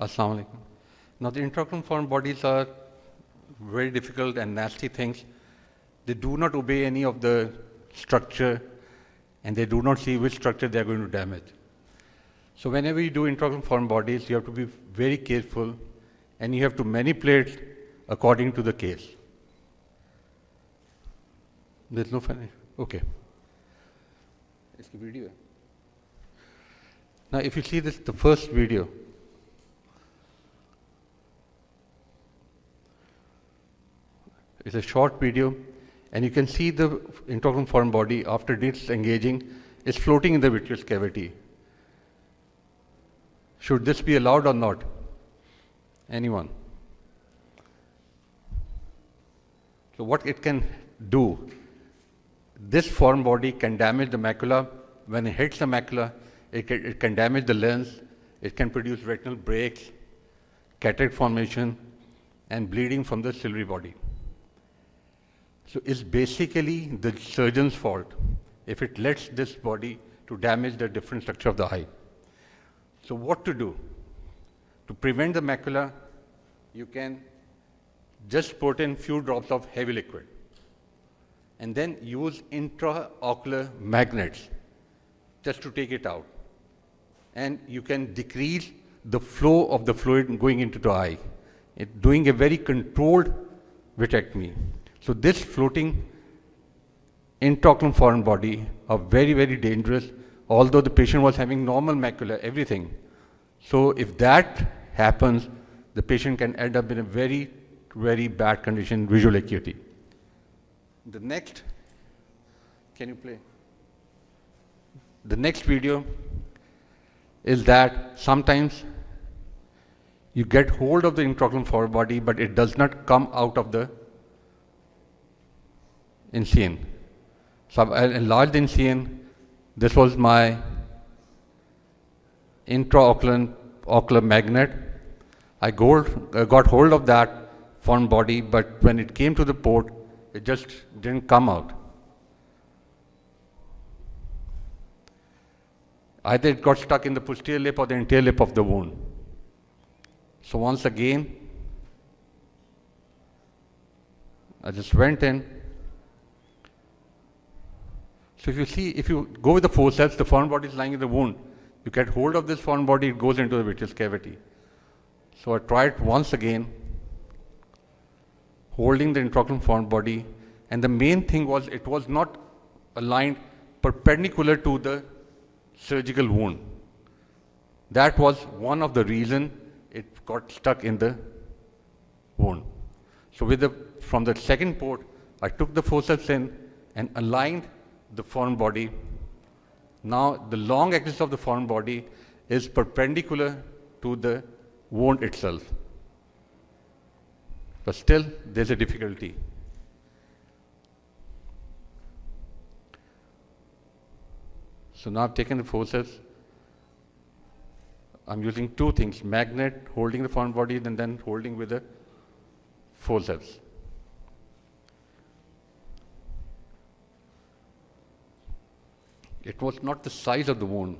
Assalamu alaikum. Now, the intraocular foreign bodies are very difficult and nasty things. They do not obey any of the structure, and they do not see which structure they are going to damage. So whenever you do intraocular foreign bodies, you have to be very careful, and you have to manipulate according to the case. There's no funny. Okay. It's a video. Now, if you see this, the first video. It's a short video, and you can see the intraocular foreign body after disengaging is floating in the vitreous cavity. Should this be allowed or not? Anyone? So what it can do, this foreign body can damage the macula. When it hits the macula, it can damage the lens, it can produce retinal breaks, cataract formation, and bleeding from the ciliary body. So it's basically the surgeon's fault if it lets this body to damage the different structure of the eye. So what to do? To prevent the macula, you can just put in few drops of heavy liquid and then use intraocular magnets just to take it out. And you can decrease the flow of the fluid going into the eye, doing a very controlled vitrectomy. So this floating intraocular foreign body are very, very dangerous, although the patient was having normal macula, everything. So if that happens, the patient can end up in a very, very bad condition, visual acuity. The next, can you play? The next video is that sometimes you get hold of the intraocular foreign body, but it does not come out of the incision. So I enlarged the incision. This was my intraocular magnet. I got hold of that foreign body, but when it came to the port, it just didn't come out. Either it got stuck in the posterior lip or the anterior lip of the wound. So once again, I just went in. So if you see, if you go with the forceps, the foreign body is lying in the wound. You get hold of this foreign body, it goes into the vitreous cavity. So I tried once again, holding the intraocular foreign body, and the main thing was it was not aligned perpendicular to the surgical wound. That was one of the reasons it got stuck in the wound. So from the second port, I took the forceps in and aligned the foreign body. Now the long axis of the foreign body is perpendicular to the wound itself. But still, there's a difficulty. So now I've taken the forceps. I'm using two things, magnet, holding the foreign body, and then holding with the forceps. It was not the size of the wound.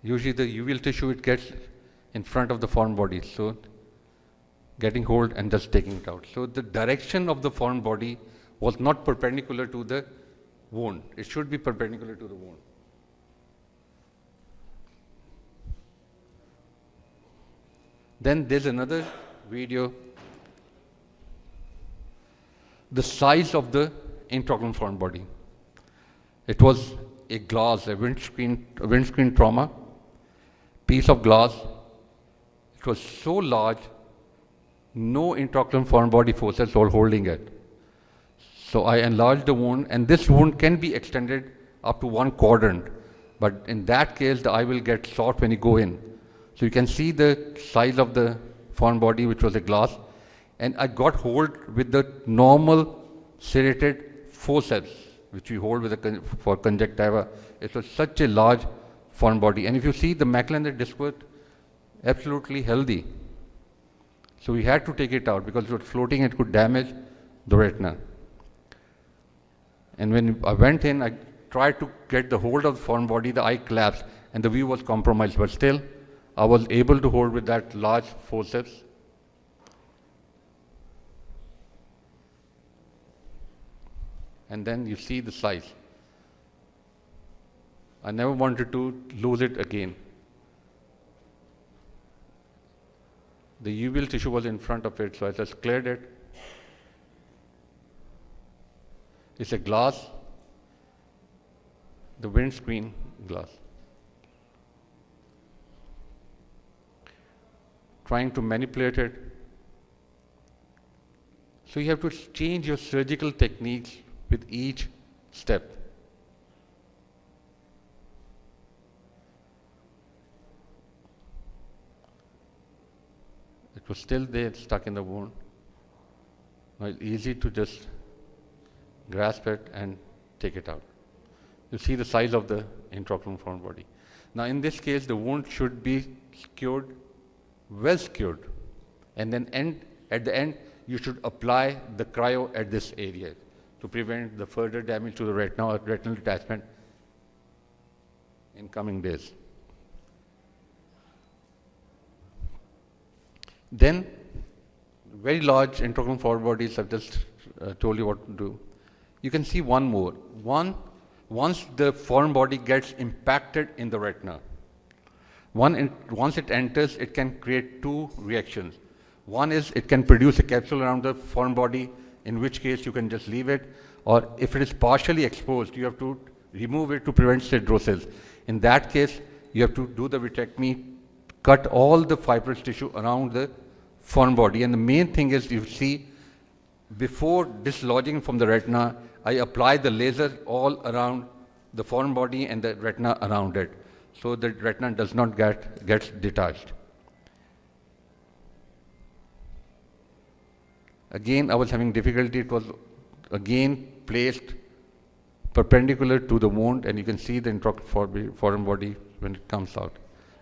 Usually the uveal tissue, it gets in front of the foreign body. So getting hold and just taking it out. So the direction of the foreign body was not perpendicular to the wound. It should be perpendicular to the wound. Then there's another video. The size of the intraocular foreign body. It was a glass, a windscreen trauma, piece of glass. It was so large, no intraocular foreign body forceps were holding it. So I enlarged the wound, and this wound can be extended up to 1 quadrant. But in that case, the eye will get soft when you go in. So you can see the size of the foreign body, which was a glass. And I got hold with the normal serrated forceps, which we hold with for conjunctiva. It was such a large foreign body. And if you see the macula and the disc were absolutely healthy. So we had to take it out because it was floating, it could damage the retina. And when I went in, I tried to get the hold of the foreign body, the eye collapsed, and the view was compromised, but still I was able to hold with that large forceps. And then you see the size. I never wanted to lose it again. The uveal tissue was in front of it, so I just cleared it. It's a glass, the windscreen glass. Trying to manipulate it. So you have to change your surgical techniques with each step. It was still there, stuck in the wound. Now it's easy to just grasp it and take it out. You see the size of the intraocular foreign body. Now in this case, the wound should be secured, well secured, and then at the end, you should apply the cryo at this area to prevent the further damage to the retina or retinal detachment in coming days. Then, very large intraocular foreign bodies, I've just told you what to do. You can see one more. Once the foreign body gets impacted in the retina, once it enters, it can create two reactions. One is it can produce a capsule around the foreign body, in which case you can just leave it, or if it is partially exposed, you have to remove it to prevent sidrosis. In that case, you have to do the vitrectomy, cut all the fibrous tissue around the foreign body. And the main thing is, you see, before dislodging from the retina, I apply the laser all around the foreign body and the retina around it, so the retina does not get detached. Again, I was having difficulty. It was again placed perpendicular to the wound, and you can see the intraocular foreign body when it comes out.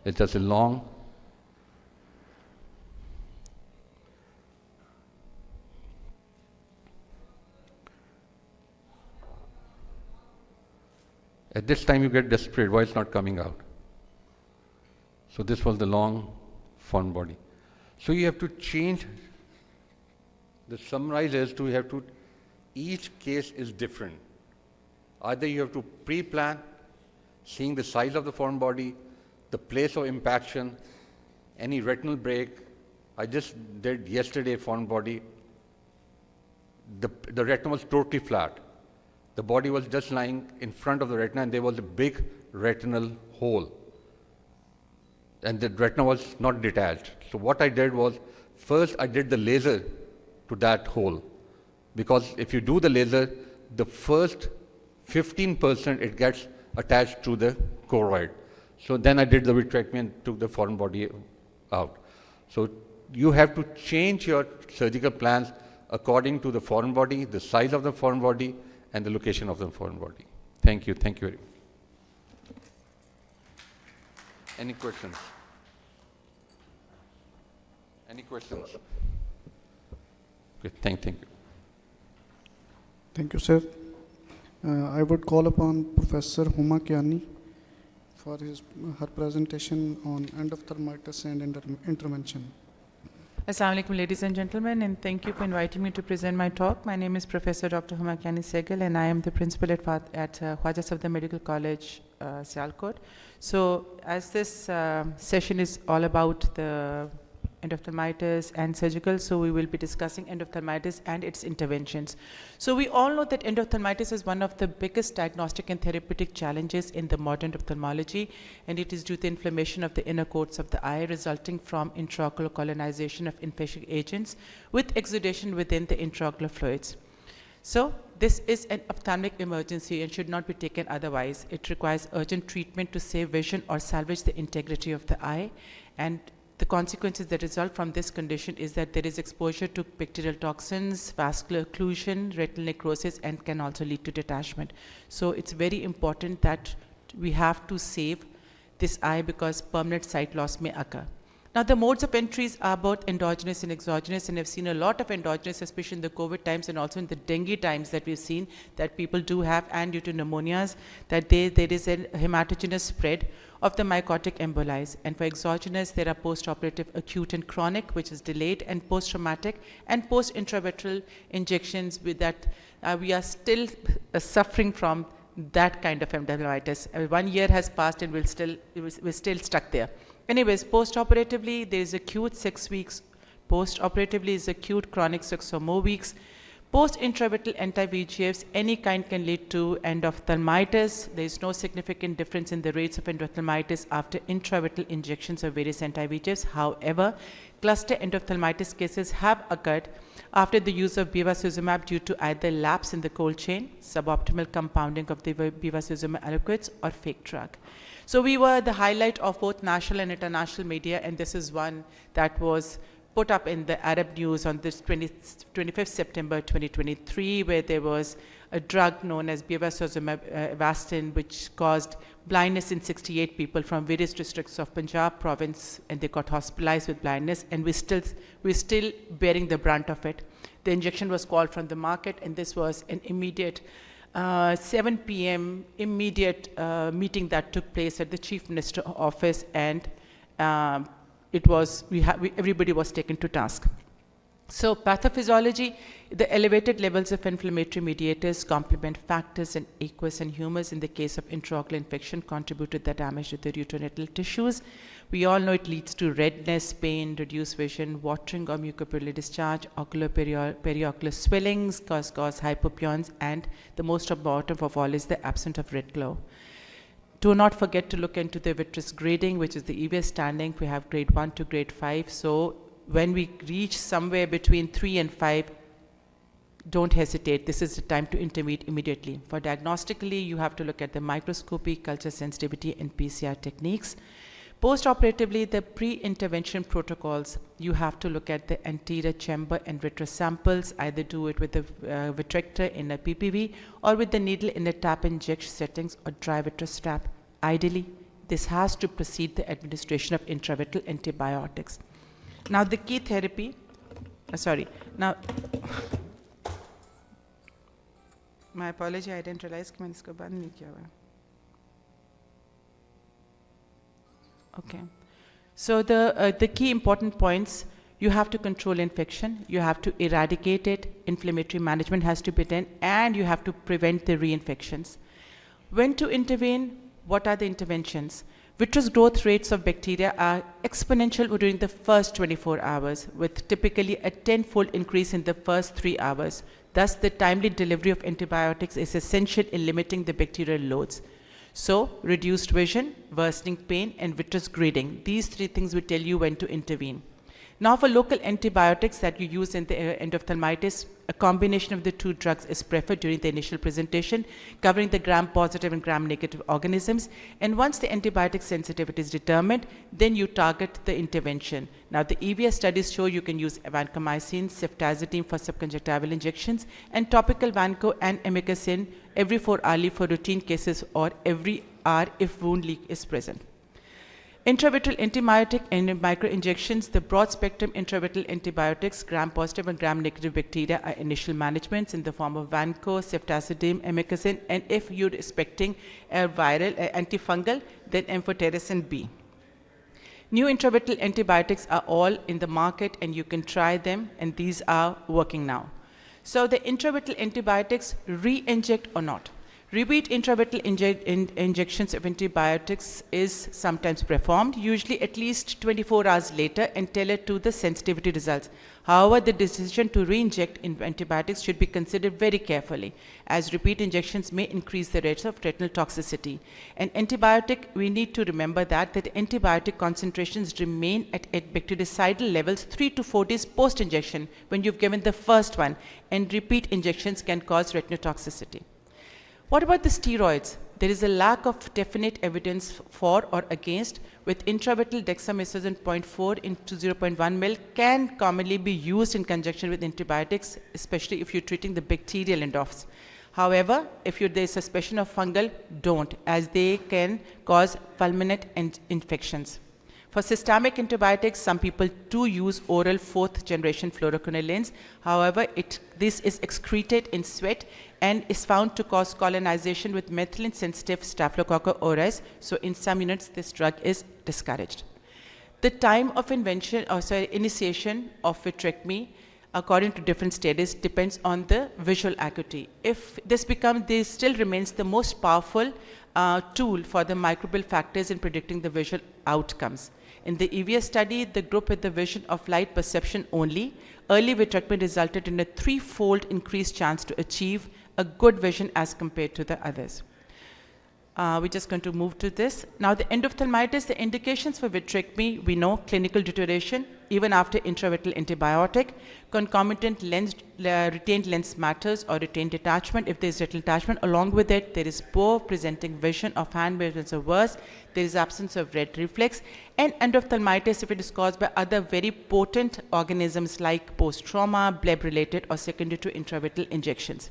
It's just a long. At this time, you get desperate. Why it's not coming out? So this was the long foreign body. So you have to change. The summarize is to have to, each case is different. Either you have to pre-plan, seeing the size of the foreign body, the place of impaction, any retinal break. I just did yesterday foreign body. The retina was totally flat. The body was just lying in front of the retina, and there was a big retinal hole. And the retina was not detached. So what I did was, first I did the laser to that hole, because if you do the laser, the first 15% it gets attached to the choroid. So then I did the vitrectomy and took the foreign body out. So you have to change your surgical plans according to the foreign body, the size of the foreign body, and the location of the foreign body. Thank you. Thank you very much. Any questions? Any questions? Okay, thank you. Thank you, sir. I would call upon Professor Huma Kiani for her presentation on endophtahlmitis and intervention. Assalamu alaikum, ladies and gentlemen, and thank you for inviting me to present my talk. My name is Professor Dr. Huma Kiani Sehgal, and I am the principal at Khwaja Safdar Medical College, Sialkot. So, as this session is all about the endophthalmitis and surgical, so we will be discussing endophthalmitis and its interventions. So we all know that endophthalmitis is one of the biggest diagnostic and therapeutic challenges in the modern ophthalmology, and it is due to inflammation of the inner courts of the eye resulting from intraocular colonization of infectious agents with exudation within the intraocular fluids. So this is an ophthalmic emergency and should not be taken otherwise. It requires urgent treatment to save vision or salvage the integrity of the eye, and the consequences that result from this condition is that there is exposure to bacterial toxins, vascular occlusion, retinal necrosis, and can also lead to detachment. So it's very important that we have to save this eye because permanent sight loss may occur. Now, the modes of entries are both endogenous and exogenous, and I've seen a lot of endogenous, especially in the COVID times and also in the dengue times that we've seen that people do have, and due to pneumonias, that there is a hematogenous spread of the mycotic emboli. And for exogenous, there are post-operative acute and chronic, which is delayed, and post-traumatic, and post-intravitreal injections with that we are still suffering from that kind of endophthalmitis. 1 year has passed and we're still stuck there. Anyways, post-operatively, there is acute 6 weeks. Post-operatively is acute chronic 6 or more weeks. Post-intravitreal anti-VEGFs, any kind can lead to endophthalmitis. There is no significant difference in the rates of endophthalmitis after intravitreal injections of various anti-VEGFs. However, cluster endophthalmitis cases have occurred after the use of bevacizumab due to either lapse in the cold chain, suboptimal compounding of the bevacizumab aliquots, or fake drug. So we were the highlight of both national and international media, and this is one that was put up in the Arab news on this 25th September 2023, where there was a drug known as bevacizumab Avastin, which caused blindness in 68 people from various districts of Punjab province, and they got hospitalized with blindness, and we're still bearing the brunt of it. The injection was called from the market, and this was an immediate 7 p.m. immediate meeting that took place at the Chief Minister's office, and it was everybody was taken to task. So pathophysiology, the elevated levels of inflammatory mediators, complement factors, and aqueous and humors in the case of intraocular infection contribute to the damage to the retroretinal tissues. We all know it leads to redness, pain, reduced vision, watering or mucopurulary discharge, ocular periocular swellings, cause hypopion's, and the most important of all is the absence of red glow. Do not forget to look into the vitreous grading, which is the EVS standing. We have grade 1 to grade 5. So when we reach somewhere between 3 and 5, don't hesitate. This is the time to intervene immediately. For diagnostically, you have to look at the microscopy, culture sensitivity, and PCR techniques. Post-operatively, the pre-intervention protocols, you have to look at the anterior chamber and vitreous samples, either do it with a vitrector in a PPV or with the needle in a tap injection settings or dry vitreous trap. Ideally, this has to precede the administration of intravitreal antibiotics. Now, the key therapy, my apology, I didn't realize कि मैंने इसको बंद नहीं किया हुआ है. Okay. So the key important points, you have to control infection, you have to eradicate it, inflammatory management has to be done, and you have to prevent the reinfections. When to intervene? What are the interventions? Vitreous growth rates of bacteria are exponential during the first 24 hours, with typically a 10-fold increase in the first 3 hours. Thus, the timely delivery of antibiotics is essential in limiting the bacterial loads. So, reduced vision, worsening pain, and vitreous grading. These 3 things will tell you when to intervene. Now, for local antibiotics that you use in the endophthalmitis, a combination of the 2 drugs is preferred during the initial presentation, covering the gram-positive and gram-negative organisms. And once the antibiotic sensitivity is determined, then you target the intervention. Now, the EVS studies show you can use vancomycin, ceftazidime for subconjunctival injections, and topical vanco and amikacin every 4 hourly for routine cases or every hour if wound leak is present. Intravitreal antibiotic and microinjections, the broad-spectrum intravitreal antibiotics, gram-positive and gram-negative bacteria are initial managements in the form of vanco, ceftazidime, amikacin, and if you're expecting a viral antifungal, then amphotericin B. New intravitreal antibiotics are all in the market, and you can try them, and these are working now. So the intravitreal antibiotics, re-inject or not? Repeat intravitreal injections of antibiotics is sometimes performed, usually at least 24 hours later, and tailored to the sensitivity results. However, the decision to re-inject antibiotics should be considered very carefully, as repeat injections may increase the rates of retinal toxicity. And antibiotic, we need to remember that antibiotic concentrations remain at bactericidal levels 3 to 4 days post-injection when you've given the first one, and repeat injections can cause retinal toxicity. What about the steroids? There is a lack of definite evidence for or against, with intravitreal dexamethasone 0.4 into 0.1 ml can commonly be used in conjunction with antibiotics, especially if you're treating the bacterial endophthalmitis. However, if there is suspicion of fungal, don't, as they can cause fulminant infections. For systemic antibiotics, some people do use oral 4th generation fluoroquinolones. However, this is excreted in sweat and is found to cause colonization with methicillin-sensitive Staphylococcus aureus. So in some units, this drug is discouraged. The time of initiation of vitrectomy, according to different studies, depends on the visual acuity. If this still remains the most powerful tool for the microbial factors in predicting the visual outcomes. In the EVS study, the group with the vision of light perception only, early vitrectomy resulted in a 3-fold increased chance to achieve a good vision as compared to the others. We're just going to move to this. Now, the endophthalmitis, the indications for vitrectomy, we know clinical deterioration, even after intravitreal antibiotic, concomitant retained lens matters or retained detachment. If there is retinal detachment, along with it, there is poor presenting vision of hand movements or worse, there is absence of red reflex, and endophthalmitis if it is caused by other very potent organisms like post-trauma, bleb-related or secondary to intravitreal injections.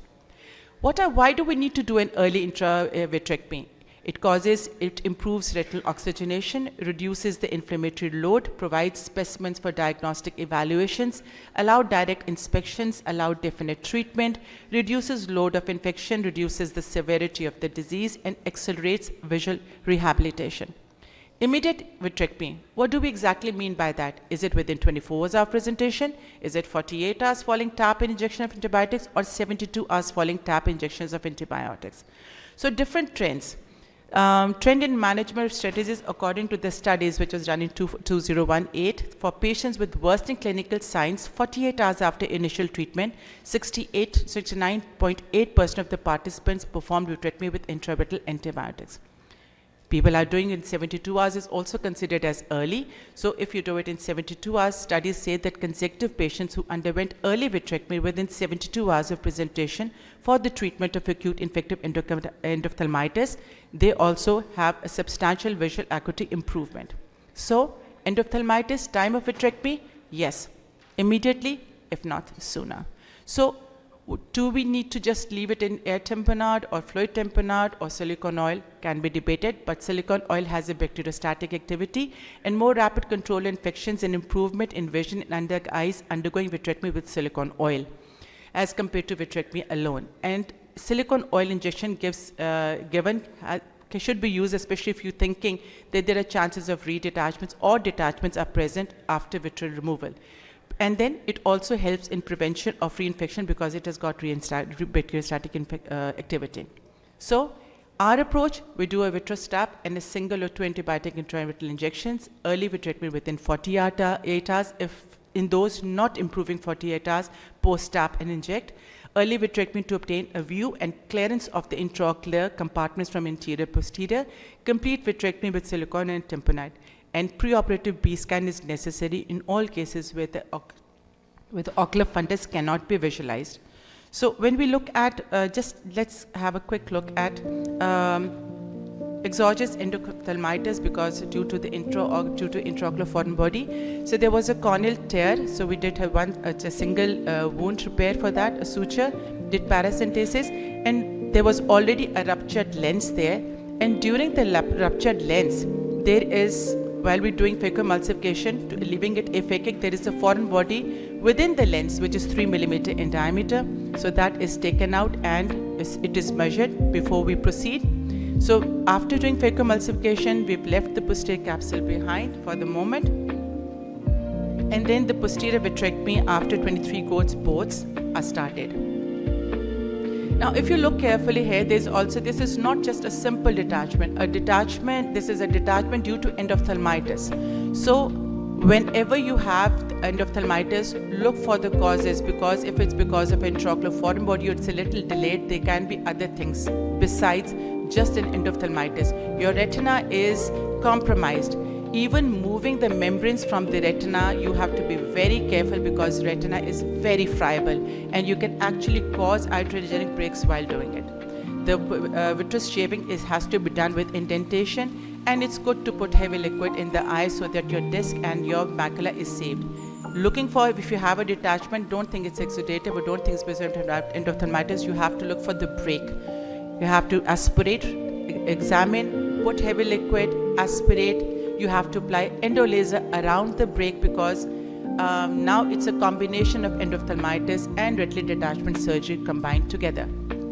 Why do we need to do an early vitrectomy? It improves retinal oxygenation, reduces the inflammatory load, provides specimens for diagnostic evaluations, allow direct inspections, allow definite treatment, reduces load of infection, reduces the severity of the disease, and accelerates visual rehabilitation. Immediate vitrectomy, what do we exactly mean by that? Is it within 24 hours of presentation? Is it 48 hours following tap-in injection of antibiotics, or 72 hours following tap injections of antibiotics? So different trends. Trend in management strategies according to the studies which was done in 2018 for patients with worsening clinical signs 48 hours after initial treatment, 69.8% of the participants performed vitrectomy with intravitreal antibiotics. People are doing it in 72 hours is also considered as early. So if you do it in 72 hours, studies say that consecutive patients who underwent early vitrectomy within 72 hours of presentation for the treatment of acute infective endophthalmitis, they also have a substantial visual acuity improvement. So endophthalmitis, time of vitrectomy, yes, immediately, if not sooner. So do we need to just leave it in air tamponade or fluid tamponade or silicone oil? Can be debated, but silicone oil has a bacteriostatic activity and more rapid control infections and improvement in vision in under eyes undergoing vitrectomy with silicone oil as compared to vitrectomy alone. And silicone oil injection should be used, especially if you're thinking that there are chances of redetachments or detachments are present after vitreal removal. And then it also helps in prevention of reinfection because it has got bacteriostatic activity. So our approach, we do a vitrostab and a single or 2 antibiotic intravitreal injections, early vitrectomy within 48 hours, if in those not improving 48 hours, post-tap and inject. Early vitrectomy to obtain a view and clearance of the intraocular compartments from anterior posterior, complete vitrectomy with silicone and tamponade. And preoperative B-scan is necessary in all cases where the ocular fundus cannot be visualized. So when we look at, let's have a quick look at exogenous endophthalmitis because due to intraocular foreign body. So there was a corneal tear, so we did have a single wound repair for that, a suture, did paracentesis, and there was already a ruptured lens there. And during the ruptured lens, there is, while we're doing phacoemulsification, leaving it aphakic, there is a foreign body within the lens which is 3 millimeter in diameter. So that is taken out and it is measured before we proceed. So after doing phacoemulsification, we've left the posterior capsule behind for the moment. And then the posterior vitrectomy after 23 Goats boards are started. Now, if you look carefully here, this is not just a simple detachment. This is a detachment due to endophthalmitis. So whenever you have endophthalmitis, look for the causes, because if it's because of intraocular foreign body, it's a little delayed, there can be other things besides just an endophthalmitis. Your retina is compromised. Even moving the membranes from the retina, you have to be very careful because retina is very friable and you can actually cause iatrogenic breaks while doing it. The vitreous shaving has to be done with indentation, and it's good to put heavy liquid in the eye so that your disc and your macula is saved. Looking for, if you have a detachment, don't think it's exudative or don't think it's because of endophthalmitis, you have to look for the break. You have to aspirate, examine, put heavy liquid, aspirate. you have to apply endo laser around the break because now it's a combination of endophthalmitis and retinal detachment surgery combined together.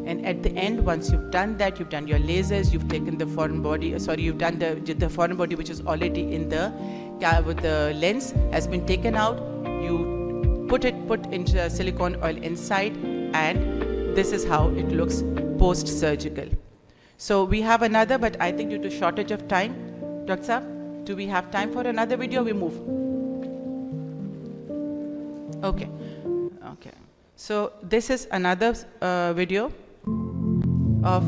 And at the end, once you've done that, you've done your lasers, you've taken the foreign body, you've done the foreign body which is already in the, with the lens has been taken out, you put into silicone oil inside, and this is how it looks post-surgical. So we have another, but I think due to shortage of time, Dr. Saab, do we have time for another video? We move. Okay. So this is another video of,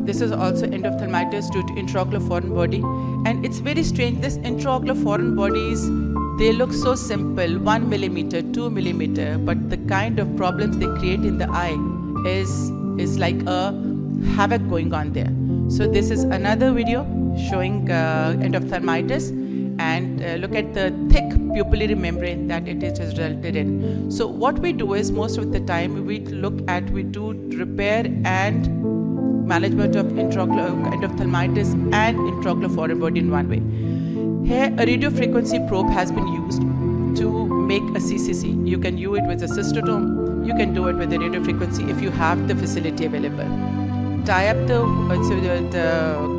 this is also endophthalmitis due to intraocular foreign body. And it's very strange, this intraocular foreign bodies, they look so simple, 1 millimeter, 2 millimeter, but the kind of problems they create in the eye is like a havoc going on there. So this is another video showing endophthalmitis, and look at the thick pupillary membrane that it is resulted in. So what we do is most of the time we do repair and management of endophthalmitis and intraocular foreign body in one way. Here a radio frequency probe has been used to make a CCC. You can do it with a cystotome, you can do it with a radio frequency if you have the facility available. Tie up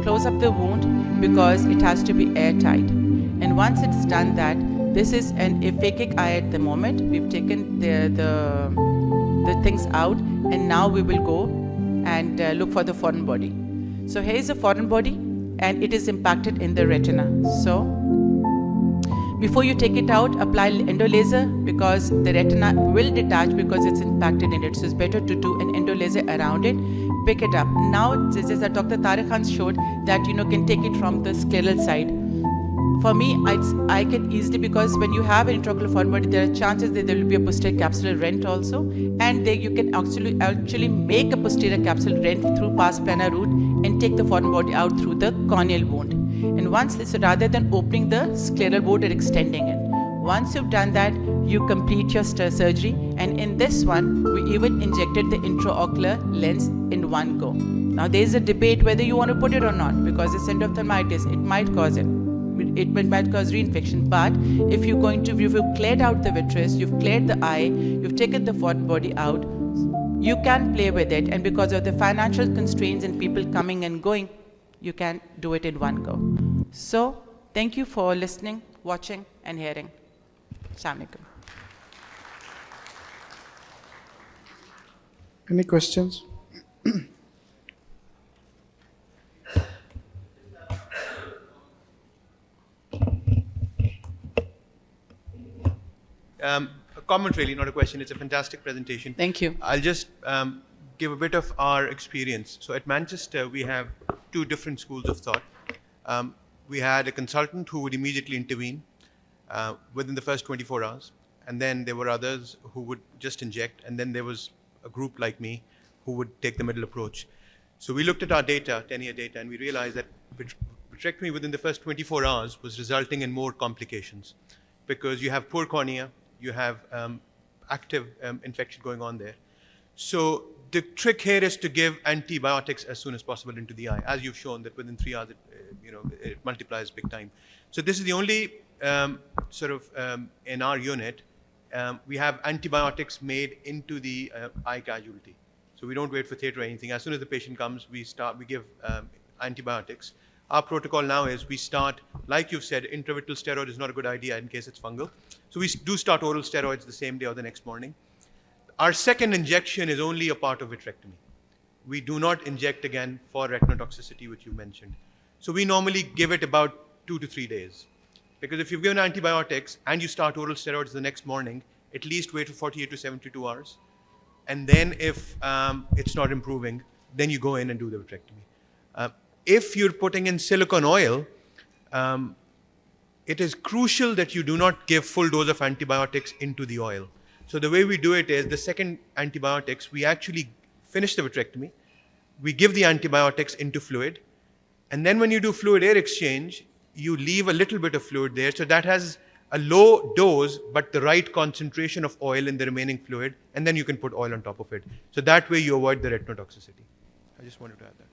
close up the wound because it has to be airtight. And once it's done that, this is an aphakic eye at the moment. We've taken the things out, and now we will go and look for the foreign body. So here is the foreign body, and it is impacted in the retina. So before you take it out, apply endo laser because the retina will detach because it's impacted in it. So it's better to do an endo laser around it, pick it up. Now, this is Dr. Tariq Khan showed that can take it from the scleral side. For me, I can easily, because when you have an intraocular foreign body, there are chances that there will be a posterior capsular rent also, and you can actually make a posterior capsular rent through pars plana route and take the foreign body out through the corneal wound. And once this, rather than opening the scleral wound and extending it, once you've done that, you complete your surgery. And in this one, we even injected the intraocular lens in one go. Now there is a debate whether you want to put it or not, because it's endophthalmitis, it might cause it. It might cause reinfection, but if you've cleared out the vitreous, you've cleared the eye, you've taken the foreign body out, you can play with it, and because of the financial constraints and people coming and going, you can do it in one go. So, thank you for listening, watching, and hearing. Assalamu alaikum. Any questions? A comment really, not a question. It's a fantastic presentation. Thank you. I'll just give a bit of our experience. So at Manchester, we have two different schools of thought. We had a consultant who would immediately intervene within the first 24 hours. And then there were others who would just inject. And then there was a group like me who would take the middle approach. So we looked at our data, 10-year data, and we realized that vitrectomy within the first 24 hours was resulting in more complications because you have poor cornea, you have active infection going on there. So the trick here is to give antibiotics as soon as possible into the eye. As you've shown that within 3 hours, it multiplies big time. So this is the only in our unit, we have antibiotics made into the eye casualty. So we don't wait for theatre or anything. As soon as the patient comes, we give antibiotics. Our protocol now is we start, like you've said, intravitreal steroid is not a good idea in case it's fungal. So we do start oral steroids the same day or the next morning. Our second injection is only a part of vitrectomy. We do not inject again for retinotoxicity, which you mentioned. So we normally give it about 2 to 3 days. Because if you've given antibiotics and you start oral steroids the next morning, at least wait for 48 to 72 hours. And then if it's not improving, then you go in and do the vitrectomy. If you're putting in silicone oil, it is crucial that you do not give full dose of antibiotics into the oil. So the way we do it is the second antibiotics, we actually finish the vitrectomy, we give the antibiotics into fluid, and then when you do fluid-air exchange, you leave a little bit of fluid there, so that has a low dose, but the right concentration of oil in the remaining fluid, and then you can put oil on top of it. So that way you avoid the retinotoxicity. I just wanted to add that.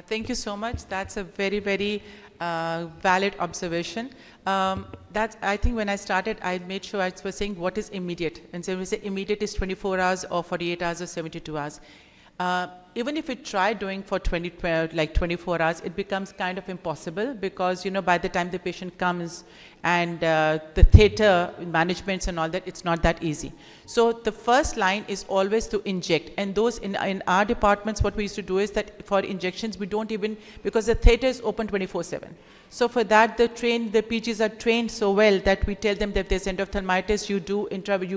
Thank you so much. That's a very, very valid observation. I think when I started, I made sure I was saying what is immediate. And so we say immediate is 24 hours or 48 hours or 72 hours. Even if we try doing for 24 hours, it becomes kind of impossible because, you know, by the time the patient comes and the theater managements and all that, it's not that easy. So the first line is always to inject. And those in our departments, what we used to do is that for injections, we don't even, because the theater is open 24/7. So for that, the PGs are trained so well that we tell them that there's endophthalmitis, you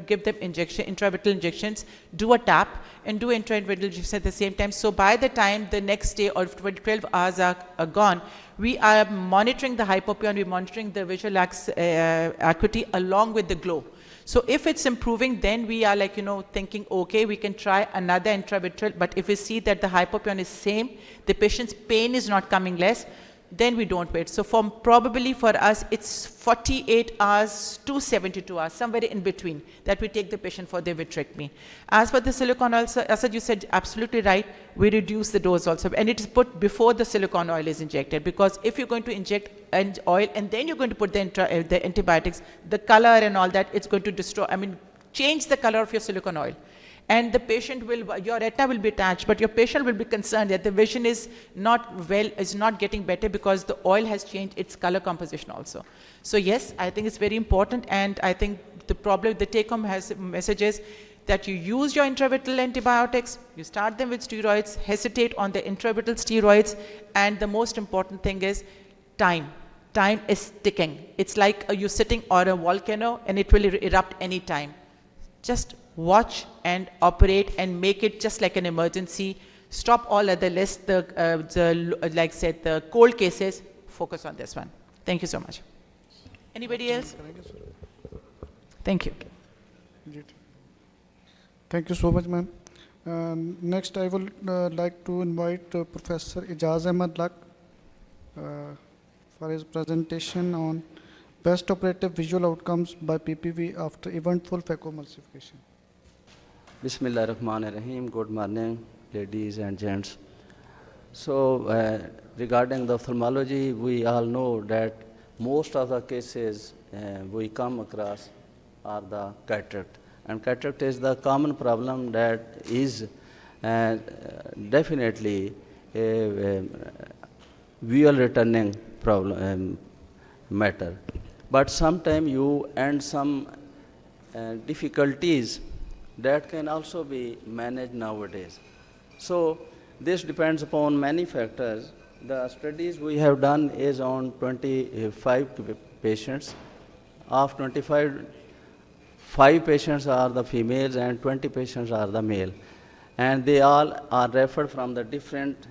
give them intravitreal injections, do a tap, and do intravitreal injections at the same time. So by the time the next day or 12 hours are gone, we are monitoring the hypopia and we're monitoring the visual acuity along with the glow. So if it's improving, then we are like, you know, thinking, okay, we can try another intravitreal, but if we see that the hypopia is same, the patient's pain is not coming less, then we don't wait. So probably for us, it's 48 hours to 72 hours, somewhere in between, that we take the patient for their vitrectomy. As for the silicone oil, Asad, you said absolutely right, we reduce the dose also. And it is put before the silicone oil is injected, because if you're going to inject an oil and then you're going to put the antibiotics, the color and all that, it's going to destroy, change the color of your silicone oil. And the patient your retina will be attached, but your patient will be concerned that the vision is not getting better because the oil has changed its color composition also. So yes, I think it's very important, and I think the take-home message is that you use your intravitreal antibiotics, you start them with steroids, hesitate on the intravitreal steroids, and the most important thing is time. Time is ticking. It's like you're sitting on a volcano and it will erupt any time. Just watch and operate and make it just like an emergency. Stop all other lists, the cold cases, focus on this one. Thank you so much. Anybody else? Thank you. Thank you so much, ma'am. Next, I would like to invite Professor Ijaz Ahmed Lak for his presentation on best operative visual outcomes by PPV after eventful phacoemulsification. Bismillah ar-Rahman ar-Rahim. Good morning, ladies and gents. So, regarding the ophthalmology, we all know that most of the cases we come across are the cataract. And cataract is the common problem that is definitely a visual returning problem matter. But sometimes you end some difficulties that can also be managed nowadays. So this depends upon many factors. The studies we have done is on 25 patients. Of 25, 5 patients are the females and 20 patients are the male. And they all are referred from the different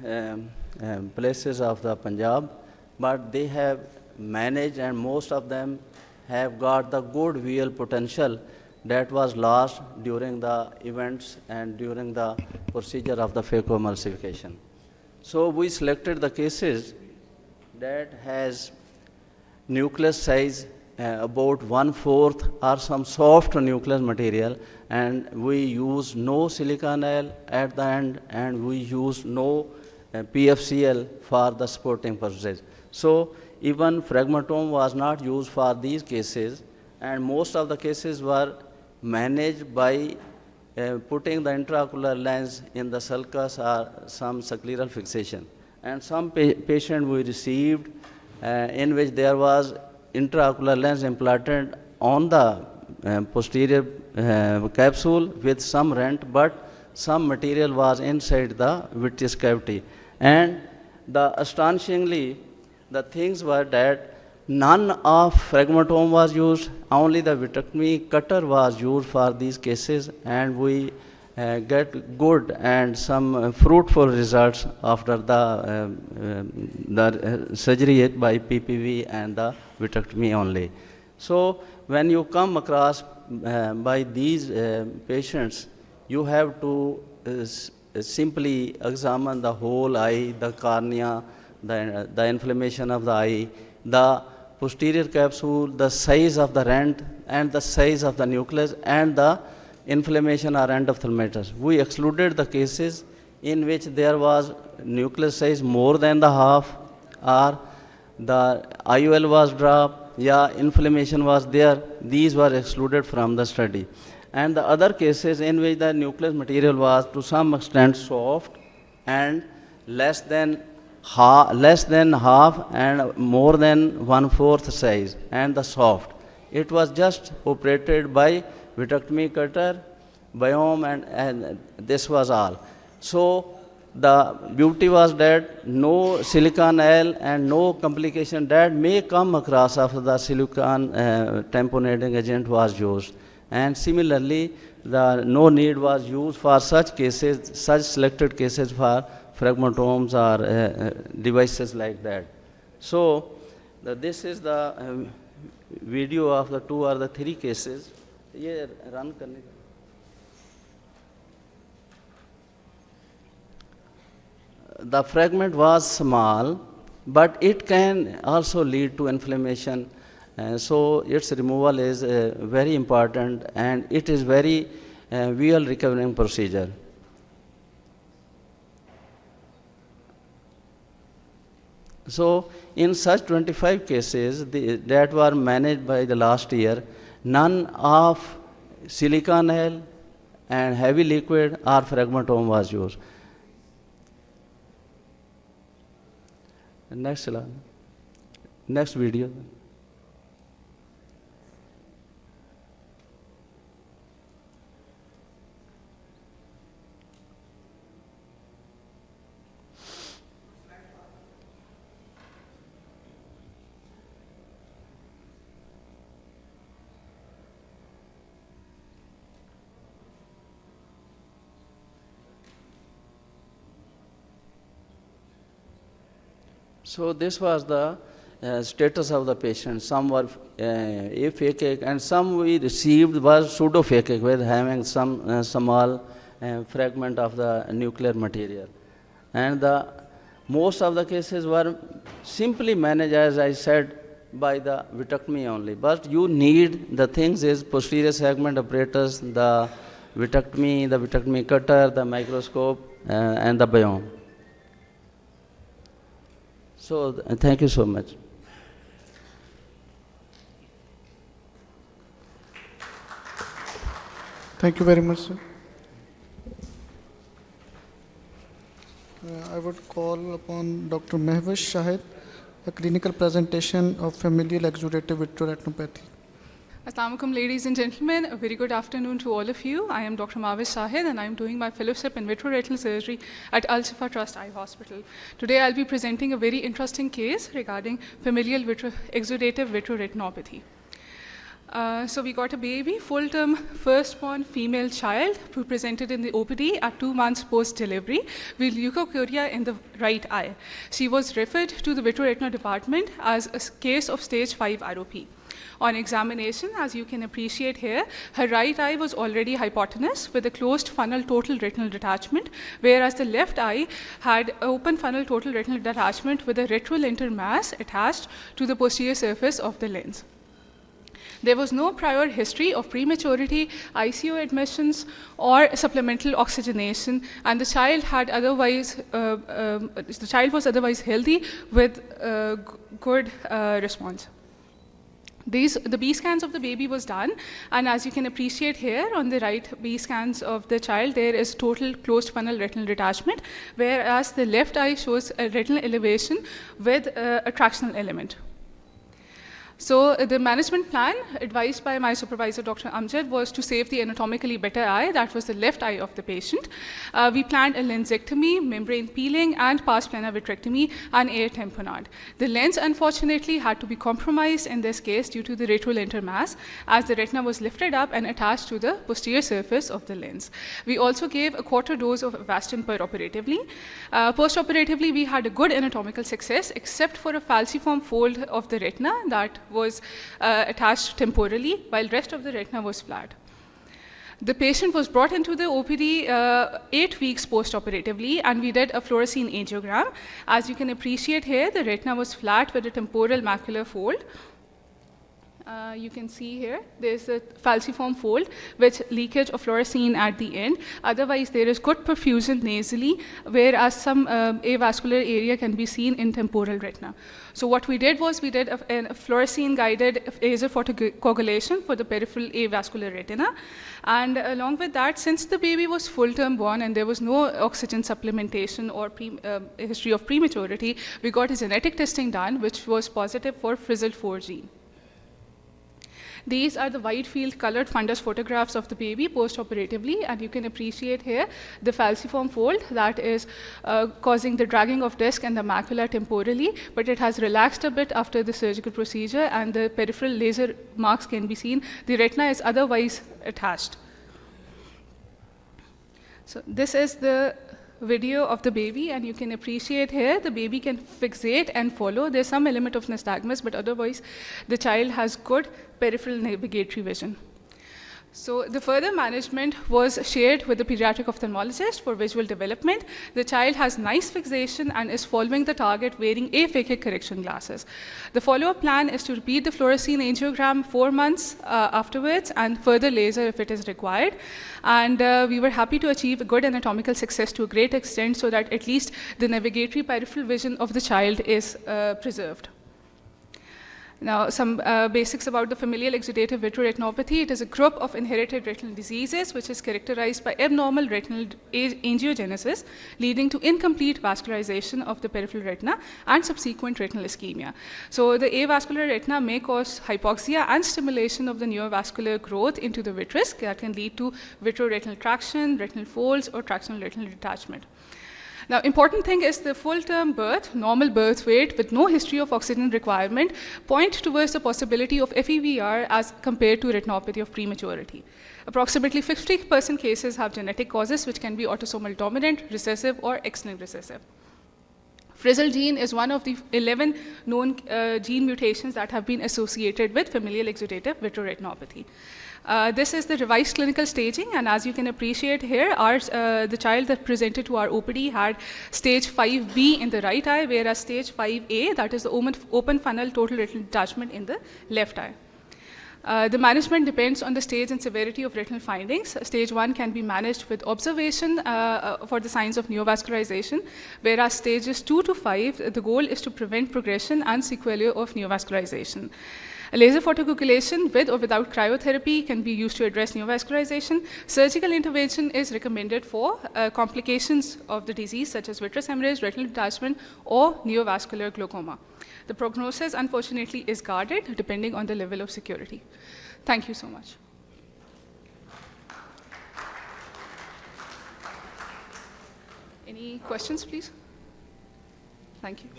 places of the Punjab, but they have managed, and most of them have got the good visual potential that was lost during the events and during the procedure of the phacoemulsification. So we selected the cases that has nucleus size about 1/4 or some soft nucleus material, and we use no silicone oil at the end, and we use no PFCL for the supporting purposes. So even fragmentome was not used for these cases, and most of the cases were managed by putting the intraocular lens in the sulcus or some scleral fixation. And some patient we received in which there was intraocular lens implanted on the posterior capsule with some rent, but some material was inside the vitreous cavity. And astonishingly, the things were that none of fragmentome was used, only the vitrectomy cutter was used for these cases, and we get good and some fruitful results after the surgery by PPV and the vitrectomy only. So when you come across by these patients, you have to simply examine the whole eye, the cornea, the inflammation of the eye, the posterior capsule, the size of the rent, and the size of the nucleus, and the inflammation or endophthalmitis. We excluded the cases in which there was nuclear size more than the half, or the IOL was dropped, yeah, inflammation was there, these were excluded from the study. And the other cases in which the nucleus material was to some extent soft and less than half and more than 1/4 size, and the soft, it was just operated by vitrectomy cutter, biome, and this was all. So the beauty was that no silicon L and no complication that may come across after the silicon tamponating agent was used. And similarly, no need was used for such cases, such selected cases for fragmentomes or devices like that. So this is the video of the 2 or the 3 cases. ये run करने का. The fragment was small, but it can also lead to inflammation. So its removal is very important, and it is very well recovering procedure. So in such 25 cases that were managed by the last year, none of silicon L and heavy liquid or fragmentome was used. Next slide. Next video. So this was the status of the patient. Some were aphakic, and some we received was pseudophakic with having some small fragment of the nuclear material. And most of the cases were simply managed, as I said, by the vitrectomy only. But you need the things is posterior segment apparatus, the vitrectomy cutter, the microscope, and the biome. So thank you so much. Thank you very much, sir. I would call upon Dr. Mehwish Shahid, a clinical presentation of familial exudative vitreoretinopathy. Assalamu alaikum, ladies and gentlemen. A very good afternoon to all of you. I am Dr. Mehwish Shahid, and I am doing my fellowship in vitreoretinal surgery at Al Shifa Trust Eye Hospital. Today I'll be presenting a very interesting case regarding familial exudative vitreoretinopathy. So we got a baby, full-term firstborn female child who presented in the OPD at 2 months post-delivery with leukochuria in the right eye. She was referred to the vitreoretinal department as a case of stage 5 ROP. On examination, as you can appreciate here, her right eye was already hypotenuse with a closed funnel total retinal detachment, whereas the left eye had open funnel total retinal detachment with a retrolentar mass attached to the posterior surface of the lens. There was no prior history of prematurity, ICU admissions, or supplemental oxygenation, and the child was otherwise healthy with good response. The B scans of the baby was done, and as you can appreciate here on the right B scans of the child, there is total closed funnel retinal detachment, whereas the left eye shows a retinal elevation with a tractional element. So the management plan advised by my supervisor, Dr. Amjad, was to save the anatomically better eye. That was the left eye of the patient. We planned a lensectomy, membrane peeling, and pars plana vitrectomy, and air tamponade. The lens, unfortunately, had to be compromised in this case due to the retrolentar mass, as the retina was lifted up and attached to the posterior surface of the lens. We also gave a quarter dose of Avastin peroperatively. Post-operatively, we had a good anatomical success, except for a falciform fold of the retina that was attached temporally, while rest of the retina was flat. The patient was brought into the OPD 8 weeks post-operatively, and we did a fluorescein angiogram. As you can appreciate here, the retina was flat with a temporal macular fold. You can see here, there's a falciform fold with leakage of fluorescein at the end. Otherwise, there is good perfusion nasally, whereas some avascular area can be seen in temporal retina. So what we did was we did a fluorescein-guided laser photocoagulation for the peripheral avascular retina. And along with that, since the baby was full-term born and there was no oxygen supplementation or history of prematurity, we got a genetic testing done, which was positive for FRZL4 gene. These are the wide field colored fundus photographs of the baby post-operatively, and you can appreciate here the falciform fold that is causing the dragging of disc and the macula temporally, but it has relaxed a bit after the surgical procedure, and the peripheral laser marks can be seen. The retina is otherwise attached. So this is the video of the baby, and you can appreciate here the baby can fixate and follow. There's some element of nystagmus, but otherwise the child has good peripheral navigatory vision. So the further management was shared with the pediatric ophthalmologist for visual development. The child has nice fixation and is following the target wearing aphakic correction glasses. The follow-up plan is to repeat the fluorescein angiogram 4 months afterwards and further laser if it is required. And we were happy to achieve a good anatomical success to a great extent so that at least the navigatory peripheral vision of the child is preserved. Now, some basics about the familial exudative vitreoretinopathy. It is a group of inherited retinal diseases which is characterized by abnormal retinal angiogenesis, leading to incomplete vascularization of the peripheral retina and subsequent retinal ischemia. So the avascular retina may cause hypoxia and stimulation of the neovascular growth into the vitreous that can lead to vitreoretinal traction, retinal folds, or tractional retinal detachment. Now, important thing is the full-term birth, normal birth weight with no history of oxygen requirement point towards the possibility of FEVR as compared to retinopathy of prematurity. Approximately 50% cases have genetic causes which can be autosomal dominant, recessive, or X-linked recessive. FRZL gene is one of the 11 known gene mutations that have been associated with familial exudative vitreoretinopathy. This is the revised clinical staging, and as you can appreciate here, the child that presented to our OPD had stage 5B in the right eye, whereas stage 5A, that is the open funnel total retinal detachment in the left eye. The management depends on the stage and severity of retinal findings. Stage 1 can be managed with observation for the signs of neovascularization, whereas stages 2 to 5, the goal is to prevent progression and sequelae of neovascularization. A laser photocoagulation with or without cryotherapy can be used to address neovascularization. Surgical intervention is recommended for complications of the disease such as vitreous hemorrhage, retinal detachment, or neovascular glaucoma. The prognosis, unfortunately, is guarded depending on the level of security. Thank you so much. Any questions, please? Thank you.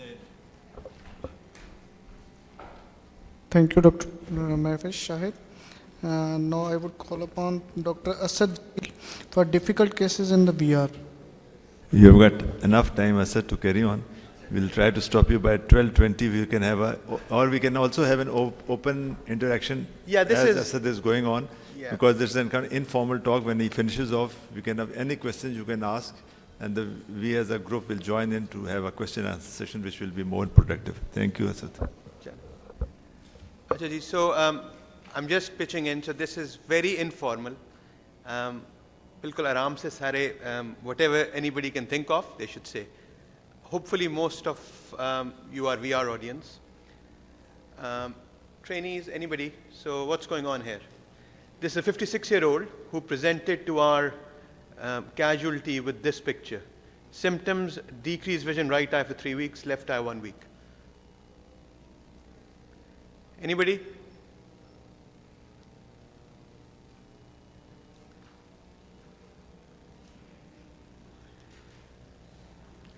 Thank you, Dr. Mahfiz Shahid. Now I would call upon Dr. Asad for difficult cases in the VR. You have got enough time, Asad, to carry on. We'll try to stop you by 12:20. We can have or we can also have an open interaction. Yeah, this as is Asad is going on, because there's an kind of informal talk. When he finishes off, we can have any questions you can ask, and we as a group will join in to have a question and answer session, which will be more productive. Thank you, Asad. Acha ji, so I'm just pitching in. So this is very informal. Bilkul aaram se sare, whatever anybody can think of, they should say. Hopefully most of you are VR audience. Trainees, anybody? So what's going on here? This is a 56-year-old who presented to our casualty with this picture. Symptoms: decreased vision, right eye for 3 weeks, left eye 1 week. Anybody?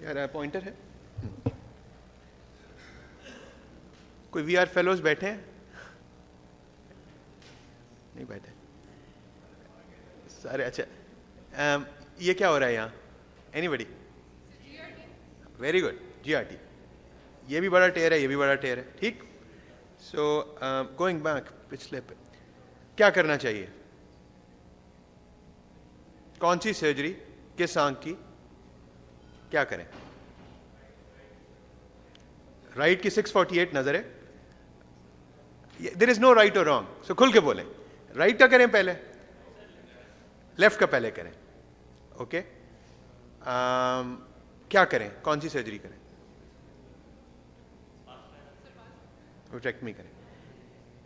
यार pointer है? कोई VR fellows बैठे हैं? नहीं बैठे सारे. अच्छा, ये क्या हो रहा है यहाँ? Anybody? Very good. GRT. ये भी बड़ा टेयर है, ये भी बड़ा टेयर है. ठीक? So going back, पिछले पे क्या करना चाहिए? कौन सी सर्जरी, किस आंख की, क्या करें? राइट की 648 नजर है, देयर इज नो राइट और रॉन्ग, सो खुल के बोलें, राइट का करें पहले, लेफ्ट का पहले करें, ओके? क्या करें, कौन सी सर्जरी करें? विट्रेक्टमी करें।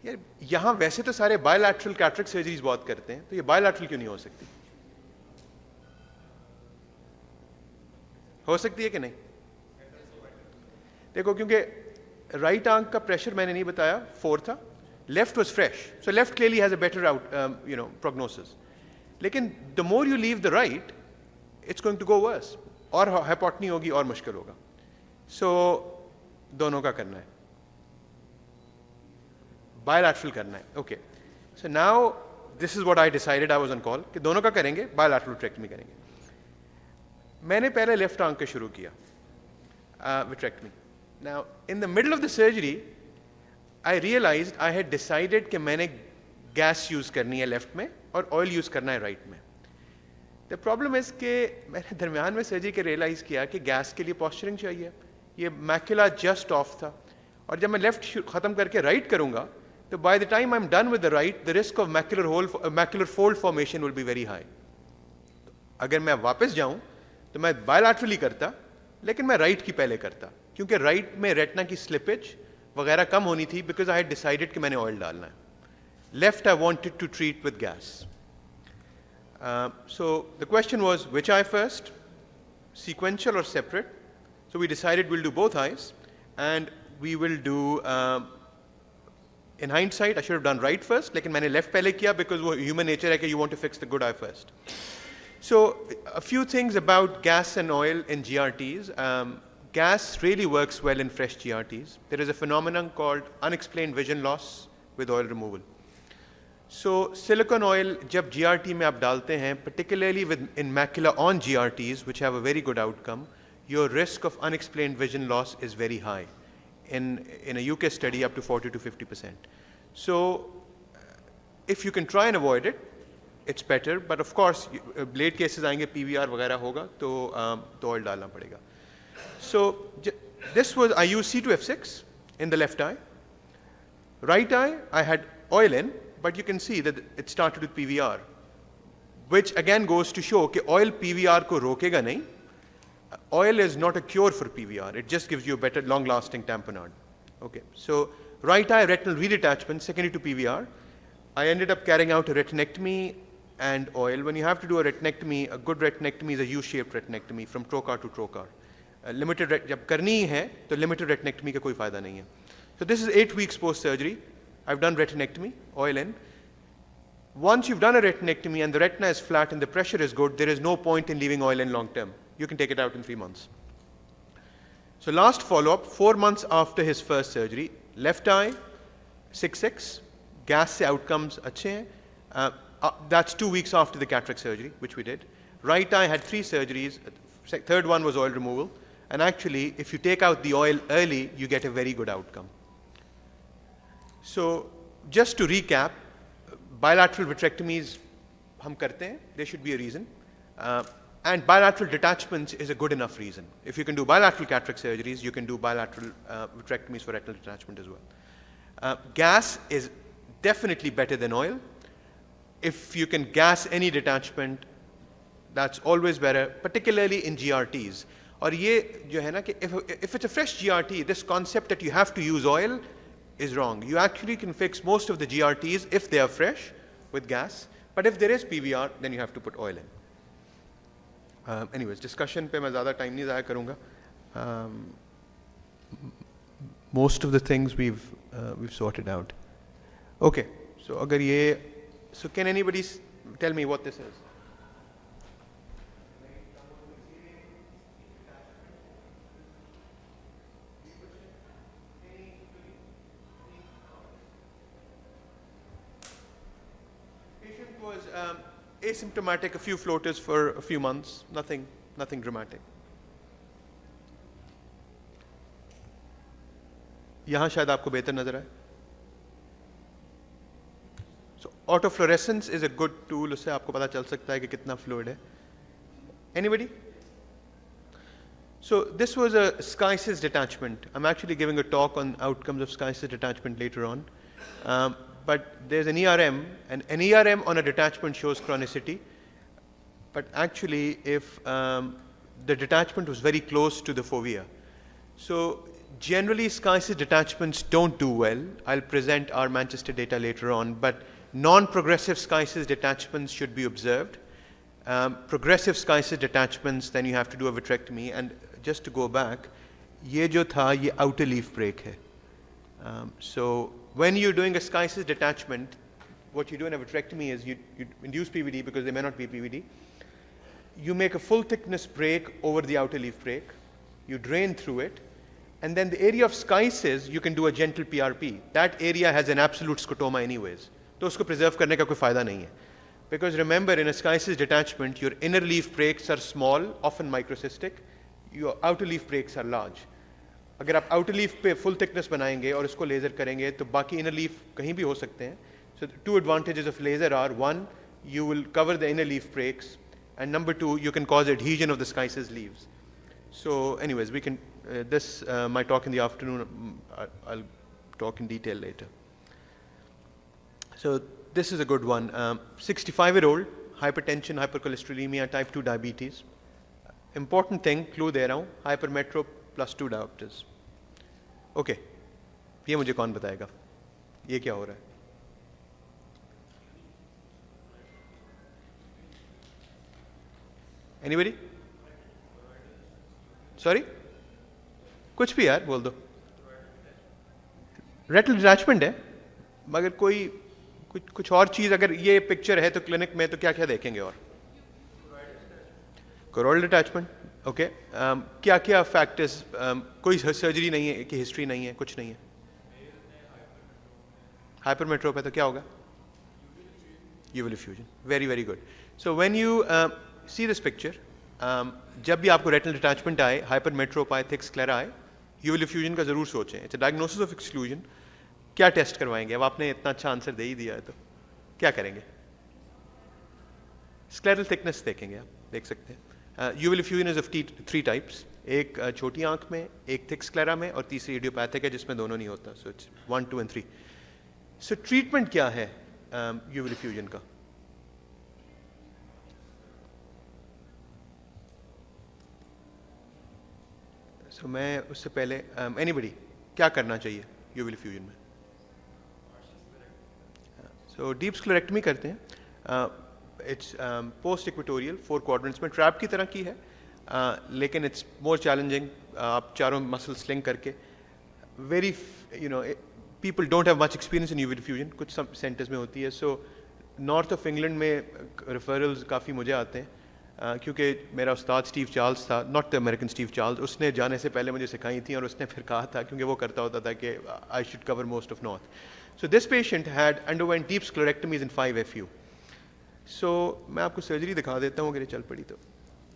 यार यहाँ वैसे तो सारे बायलैटरल कैटरेक्ट सर्जरीज बहुत करते हैं, तो ये बायलैटरल क्यों नहीं हो सकती? हो सकती है कि नहीं? देखो, क्योंकि राइट आंख का प्रेशर मैंने नहीं बताया, 4 था, left was fresh, so left clearly has a better prognosis, लेकिन the more you leave the right it's going to go worse, और हाइपोटनी होगी और मुश्किल होगा। सो दोनों का करना है, बायलैटरल करना है, okay? So now this is what I decided, I was on call कि दोनों का करेंगे, बायलैटरल विट्रेक्टमी करेंगे। मैंने पहले लेफ्ट आंख का शुरू किया vitrectomy. Now in the middle of the surgery I realised I had decided कि मैंने गैस यूज करनी है लेफ्ट में और ऑयल यूज करना है राइट में। द प्रॉब्लम इज कि मैंने दरमियान में सर्जरी के रियलाइज किया कि गैस के लिए पॉस्चरिंग चाहिए, ये मैक्युला जस्ट ऑफ था, और जब मैं लेफ्ट खत्म करके राइट करूंगा तो by the time I am done with the right the risk of macular fold formation will be very high. अगर मैं वापस जाऊं तो मैं बायलैटरली करता, लेकिन मैं राइट की पहले करता, क्योंकि राइट में रेटिना की स्लिपेज वगैरह कम होनी थी, बिकॉज आई हैड डिसाइडेड कि मैंने ऑयल डालना है। Left eye wanted to treat with gas. So the question was, which eye first, sequential or separate? So we decided we'll do both eyes, and we will do, in hindsight, I should have done right first, लेकिन मैंने left पहले किया because वो human nature है कि you want to fix the good eye first. So a few things about gas and oil in GRTs. Gas really works well in fresh GRTs. There is a phenomenon called unexplained vision loss with oil removal. So silicone oil जब GRT में आप डालते हैं, particularly in macula on GRTs, which have a very good outcome, your risk of unexplained vision loss is very high. In a UK study, up to 40 to 50%. So if you can try and avoid it, it's better. But of course, blade cases आएंगे, PVR वगैरह होगा, तो oil डालना पड़ेगा. So this was, I used C2F6 in the left eye. Right eye, I had oil in, but you can see that it started with PVR, which again goes to show कि oil PVR को रोकेगा नहीं. Oil is not a cure for PVR. It just gives you a better long-lasting tamponade. Okay, so right eye retinal redetachment secondary to PVR. I ended up carrying out a retinectomy and oil. When you have to do a retinectomy, a good retinectomy is a U-shaped retinectomy from trocar to trocar. Limited जब करनी है तो limited retinectomy का कोई फायदा नहीं है. So this is 8 weeks post-surgery. I've done retinectomy, oil in. Once you've done a retinectomy and the retina is flat and the pressure is good, there is no point in leaving oil in long term. You can take it out in 3 months. So last follow-up, 4 months after his first surgery, left eye, 6/6, gas se outcomes अच्छे हैं. That's 2 weeks after the cataract surgery, which we did. Right eye had 3 surgeries. Third one was oil removal. And actually, if you take out the oil early, you get a very good outcome. So just to recap, bilateral vitrectomies हम करते हैं, there should be a reason. And bilateral detachments is a good enough reason. If you can do bilateral cataract surgeries, you can do bilateral vitrectomies for retinal detachment as well. Gas is definitely better than oil. If you can gas any detachment, that's always better, particularly in GRTs. और ये जो है ना कि if it's a fresh GRT, this concept that you have to use oil is wrong. You actually can fix most of the GRTs if they are fresh with gas, but if there is PVR, then you have to put oil in. Anyways, discussion पे मैं ज़्यादा time नहीं ज़ाया करूँगा. Most of the things we've sorted out. Okay, so अगर ये, so can anybody tell me what this is? Was asymptomatic, a few floaters for a few months, nothing dramatic. यहाँ शायद आपको बेहतर नजर आए. So autofluorescence is a good tool. उससे आपको पता चल सकता है कि कितना fluid है. Anybody? So this was a sky cyst detachment. I'm actually giving a talk on outcomes of sky cyst detachment later on. But there's an ERM, and an ERM on a detachment shows chronicity. But actually, if the detachment was very close to the fovea. So generally, schisis detachments don't do well. I'll present our Manchester data later on, but non-progressive schisis detachments should be observed. Progressive schisis detachments, then you have to do a vitrectomy. And just to go back, ये जो था ये outer leaf break है. So when you're doing a schisis detachment, what you do in a vitrectomy is you induce PVD because there may not be PVD. You make a full thickness break over the outer leaf break. You drain through it. And then the area of schisis, you can do a gentle PRP. That area has an absolute scotoma anyways. तो उसको preserve करने का कोई फायदा नहीं है. Because remember, in a schisis detachment, your inner leaf breaks are small, often microcystic. Your outer leaf breaks are large. अगर आप outer leaf पे full thickness बनाएंगे और इसको laser करेंगे, तो बाकी inner leaf कहीं भी हो सकते हैं. So the two advantages of laser are, one, you will cover the inner leaf breaks, and number two, you can cause adhesion of the schisis leaves. So anyways, we can, my talk in the afternoon, I'll talk in detail later. So this is a good one. 65-year-old, hypertension, hypercholesterolemia, type 2 diabetes. Important thing, clue दे रहा हूँ, hypermetro plus 2 diopters. Okay, ये मुझे कौन बताएगा? ये क्या हो रहा है? Anybody? Sorry? कुछ भी यार बोल दो. Retinal detachment है, मगर कोई कुछ और चीज़ अगर ये पिक्चर है तो क्लिनिक में तो क्या क्या देखेंगे और? Choroidal detachment, okay. क्या क्या फैक्टर्स, कोई सर्जरी नहीं है कि हिस्ट्री नहीं है, कुछ नहीं है. हाइपरमेट्रोप है तो क्या होगा? Uval effusion. Very, very good. So when you see this picture, जब भी आपको retinal detachment आए, hypermetrop आए, thick sclera आए, uval effusion का जरूर सोचें. It's a diagnosis of exclusion. क्या टेस्ट करवाएंगे? अब आपने इतना अच्छा आंसर दे ही दिया है तो क्या करेंगे? Scleral thickness देखेंगे, आप देख सकते हैं. Uval effusion is of three types. एक छोटी आंख में, एक thick sclera में, और तीसरी idiopathic है जिसमें दोनों नहीं होता. So it's 1, 2 and 3. So treatment क्या है uval effusion का? So मैं उससे पहले anybody क्या करना चाहिए uval effusion में? So deep sclerectomy करते हैं. It's post equatorial 4 quadrants में trap की तरह की है, लेकिन it's more challenging. आप चारों muscle sling करके, very people don't have much experience in uval effusion, कुछ some centers में होती है. So north of England में referrals काफ़ी मुझे आते हैं, क्योंकि मेरा उस्ताद स्टीव चार्ल्स था, not the American Steve Charles, उसने जाने से पहले मुझे सिखाई थी और उसने फिर कहा था, क्योंकि वो करता होता था कि I should cover most of north. So this patient had underwent deep sclerectomies in 5 FU. So मैं आपको सर्जरी दिखा देता हूँ अगर ये चल पड़ी तो.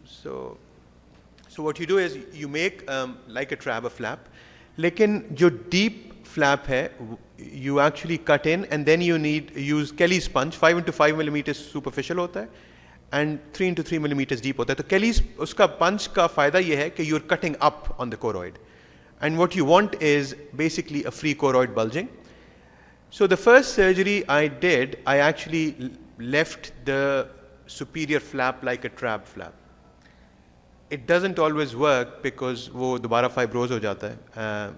So what you do is you make like a trab, a flap, लेकिन जो deep flap है, you actually cut in and then you use Kelly's punch. 5 into 5 millimeters superficial होता है and 3 into 3 millimeters deep होता है. तो Kelly's उसका punch का फायदा ये है कि you're cutting up on the choroid, and what you want is basically a free choroid bulging. So the first surgery I did, I actually left the superior flap like a trab flap. It doesn't always work because वो दोबारा fibrose हो जाता है.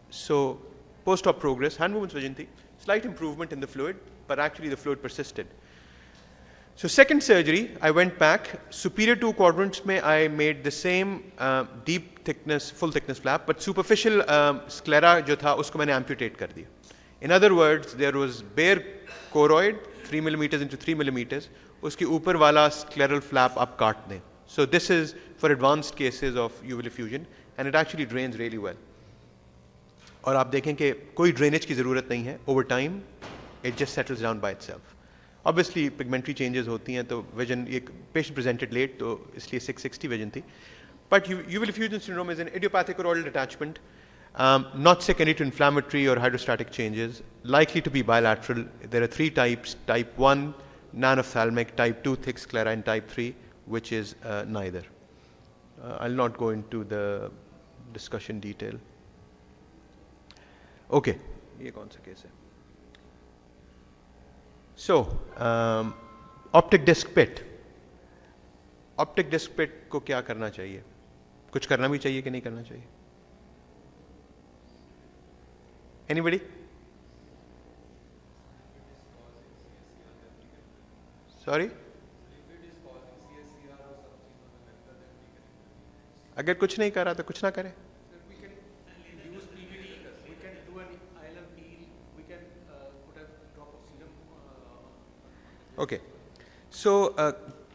So post-op progress, hand movements vision थी, slight improvement in the fluid, but actually the fluid persisted. So second surgery, I went back, superior 2 quadrants में I made the same deep thickness, full thickness flap, but superficial sclera जो था उसको मैंने amputate कर दिया. In other words, there was bare choroid, 3 millimeters into 3 millimeters, उसके ऊपर वाला scleral flap आप काट दें. So this is for advanced cases of uval effusion, and it actually drains really well. और आप देखें कि कोई drainage की ज़रूरत नहीं है. Over time, it just settles down by itself. Obviously, pigmentary changes होती हैं, तो vision, एक patient presented late, तो इसलिए 660 vision थी. But uval effusion syndrome is an idiopathic choroidal detachment, not secondary to inflammatory or hydrostatic changes, likely to be bilateral. There are 3 types: type 1, non-ophthalmic; type 2, thick sclera; and type 3, which is neither. I'll not go into the discussion detail. Okay, ये कौन सा case है? So, optic disc pit. Optic disc pit को क्या करना चाहिए? कुछ करना भी चाहिए कि नहीं करना चाहिए? Anybody? Sorry? अगर कुछ नहीं कर रहा तो कुछ ना करें. Okay. So,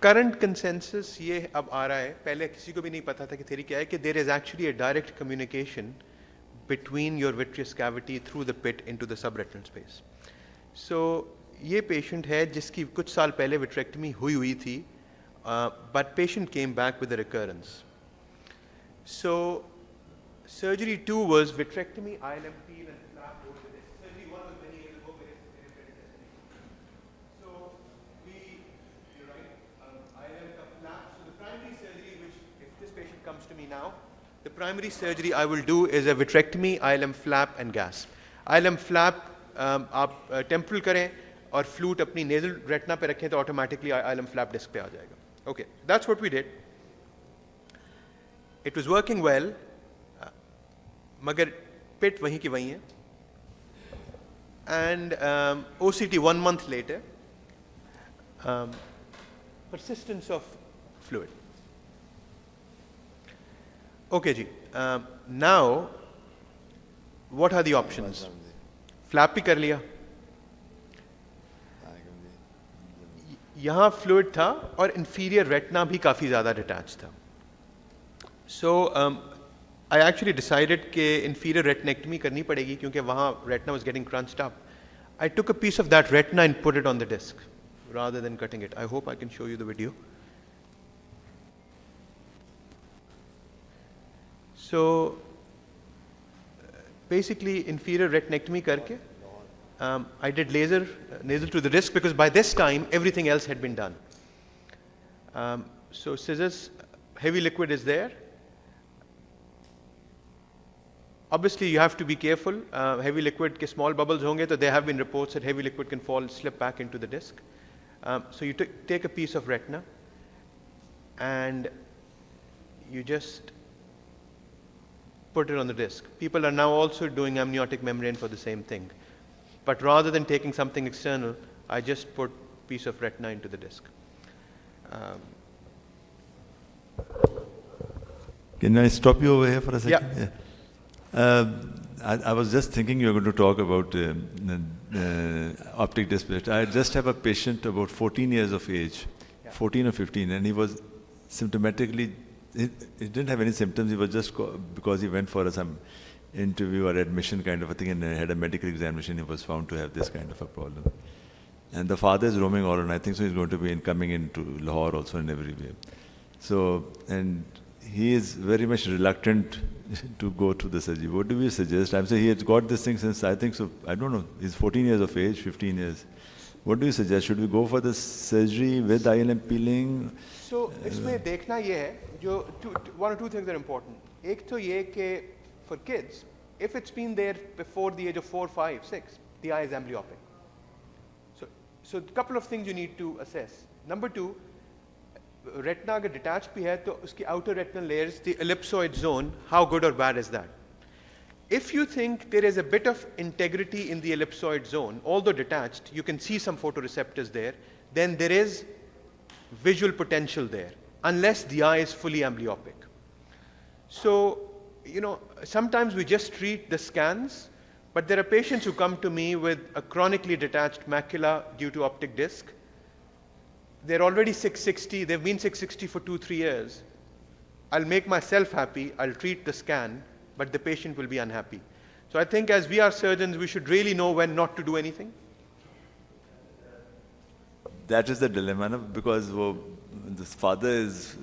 current consensus ये अब आ रहा है, पहले किसी को भी नहीं पता था कि theory क्या है, कि there is actually a direct communication between your vitreous cavity through the pit into the subretinal space. So, ये patient है जिसकी कुछ साल पहले vitrectomy हुई थी, but patient came back with a recurrence. So, surgery 2 was vitrectomy, ILM peel and flap over the disc. Surgery 1 was many years ago, where so we, you're right, ILM ka flap. So the primary surgery, which if this patient comes to me now, the primary surgery I will do is a vitrectomy, ILM flap and gas. ILM flap आप temporal करें और flute अपनी nasal retina पे रखें तो automatically ILM flap disc पे आ जाएगा. Okay, that's what we did. It was working well, मगर pit वहीं की वहीं है. And OCT 1 month later, persistence of fluid. Okay, ji. Now, what are the options? Flap भी कर लिया. यहाँ fluid था और inferior retina भी काफ़ी ज़्यादा detached था. So, I actually decided कि inferior retinectomy करनी पड़ेगी क्योंकि वहाँ retina was getting crunched up. I took a piece of that retina and put it on the disc rather than cutting it. I hope I can show you the video. So, basically inferior retinectomy करके, I did laser nasal to the disc because by this time everything else had been done. So scissors, heavy liquid is there. Obviously, you have to be careful. Heavy liquid के small bubbles होंगे, तो there have been reports that heavy liquid can fall, slip back into the disc. So you take a piece of retina, and you just put it on the disc. People are now also doing amniotic membrane for the same thing. But rather than taking something external, I just put a piece of retina into the disc. Can I stop you over here for a second? Yeah. I was just thinking you were going to talk about optic disc pit. I just have a patient about 14 years of age, 14 or 15, and he was symptomatically, he didn't have any symptoms, he was just because he went for some interview or admission kind of a thing and had a medical examination, he was found to have this kind of a problem. And the father is roaming all around. I think so he's going to be coming into Lahore also in every way. So, and he is very much reluctant to go to the surgery. What do we suggest? I'm saying he has got this thing since, I think so, I don't know, he's 14 years of age, 15 years. What do you suggest? Should we go for the surgery with ILM peeling? So, इसमें देखना ये है, जो one or two things are important. एक तो ये कि for kids, if it's been there before the age of 4, 5, 6, the eye is amblyopic. So a couple of things you need to assess. Number two, retina अगर detached भी है तो उसकी outer retinal layers, the ellipsoid zone, how good or bad is that? If you think there is a bit of integrity in the ellipsoid zone, although detached, you can see some photoreceptors there, then there is visual potential there, unless the eye is fully amblyopic. So, you know, sometimes we just treat the scans, but there are patients who come to me with a chronically detached macula due to optic disc. They're already 660, they've been 660 for 2-3 years. I'll make myself happy, I'll treat the scan, but the patient will be unhappy. So I think as we are surgeons, we should really know when not to do anything. That is the dilemma, no? Because this father is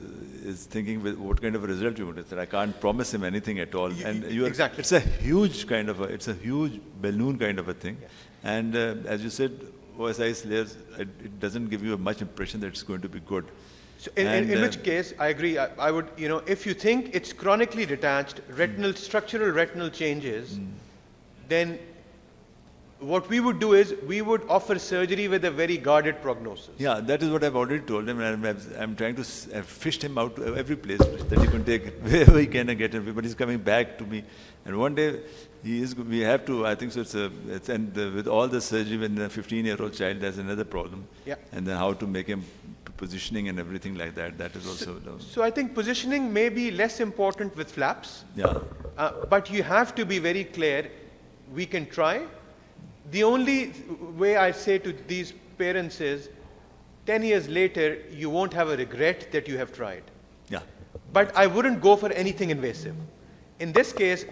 thinking what kind of a result you want. I can't promise him anything at all. Exactly. It's a huge kind of it's a huge balloon kind of a thing. Yeah. And as you said, OSI layers, it doesn't give you much impression that it's going to be good. So in which case, I agree, I would, you know, if you think it's chronically detached, structural retinal changes, then what we would do is we would offer surgery with a very guarded prognosis. Yeah, that is what I've already told him, and I'm trying to I've fished him out to every place that he can take wherever he can and get him. But he's coming back to me, and one day we have to. I think so. With all the surgery when a 15-year-old child, there's another problem. Yeah. And then how to make him positioning and everything like that. That is also. So I think positioning may be less important with flaps. Yeah. But you have to be very clear. We can try. The only way I say to these parents is, 10 years later, you won't have a regret that you have tried. Yeah. But I wouldn't go for anything invasive. In this case,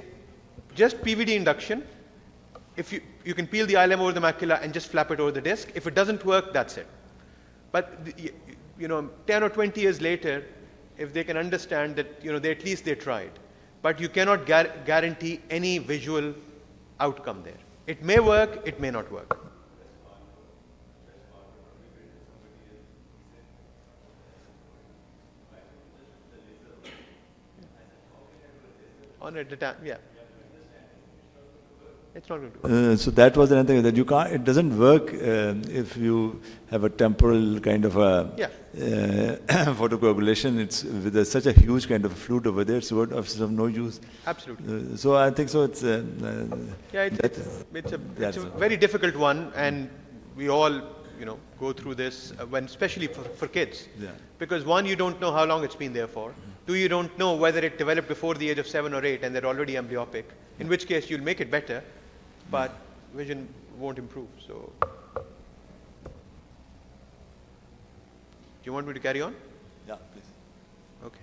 just PVD induction. If you can peel the ILM over the macula and just flap it over the disc. If it doesn't work, that's it. But 10 or 20 years later, if they can understand that at least they tried. But you cannot guarantee any visual outcome there. It may work, it may not work. On a yeah. It's not going to. So that was another thing that you can't. It doesn't work if you have a temporal kind of a photocoagulation. It's with such a huge kind of fluid over there. So it's of no use. Absolutely. So I think so. It's it's a very difficult one, and we all go through this especially for kids. Yeah. Because one, you don't know how long it's been there for. Two, you don't know whether it developed before the age of 7 or 8 and they're already embryopic. In which case you'll make it better, but vision won't improve. So, do you want me to carry on? Yeah, please. Okay.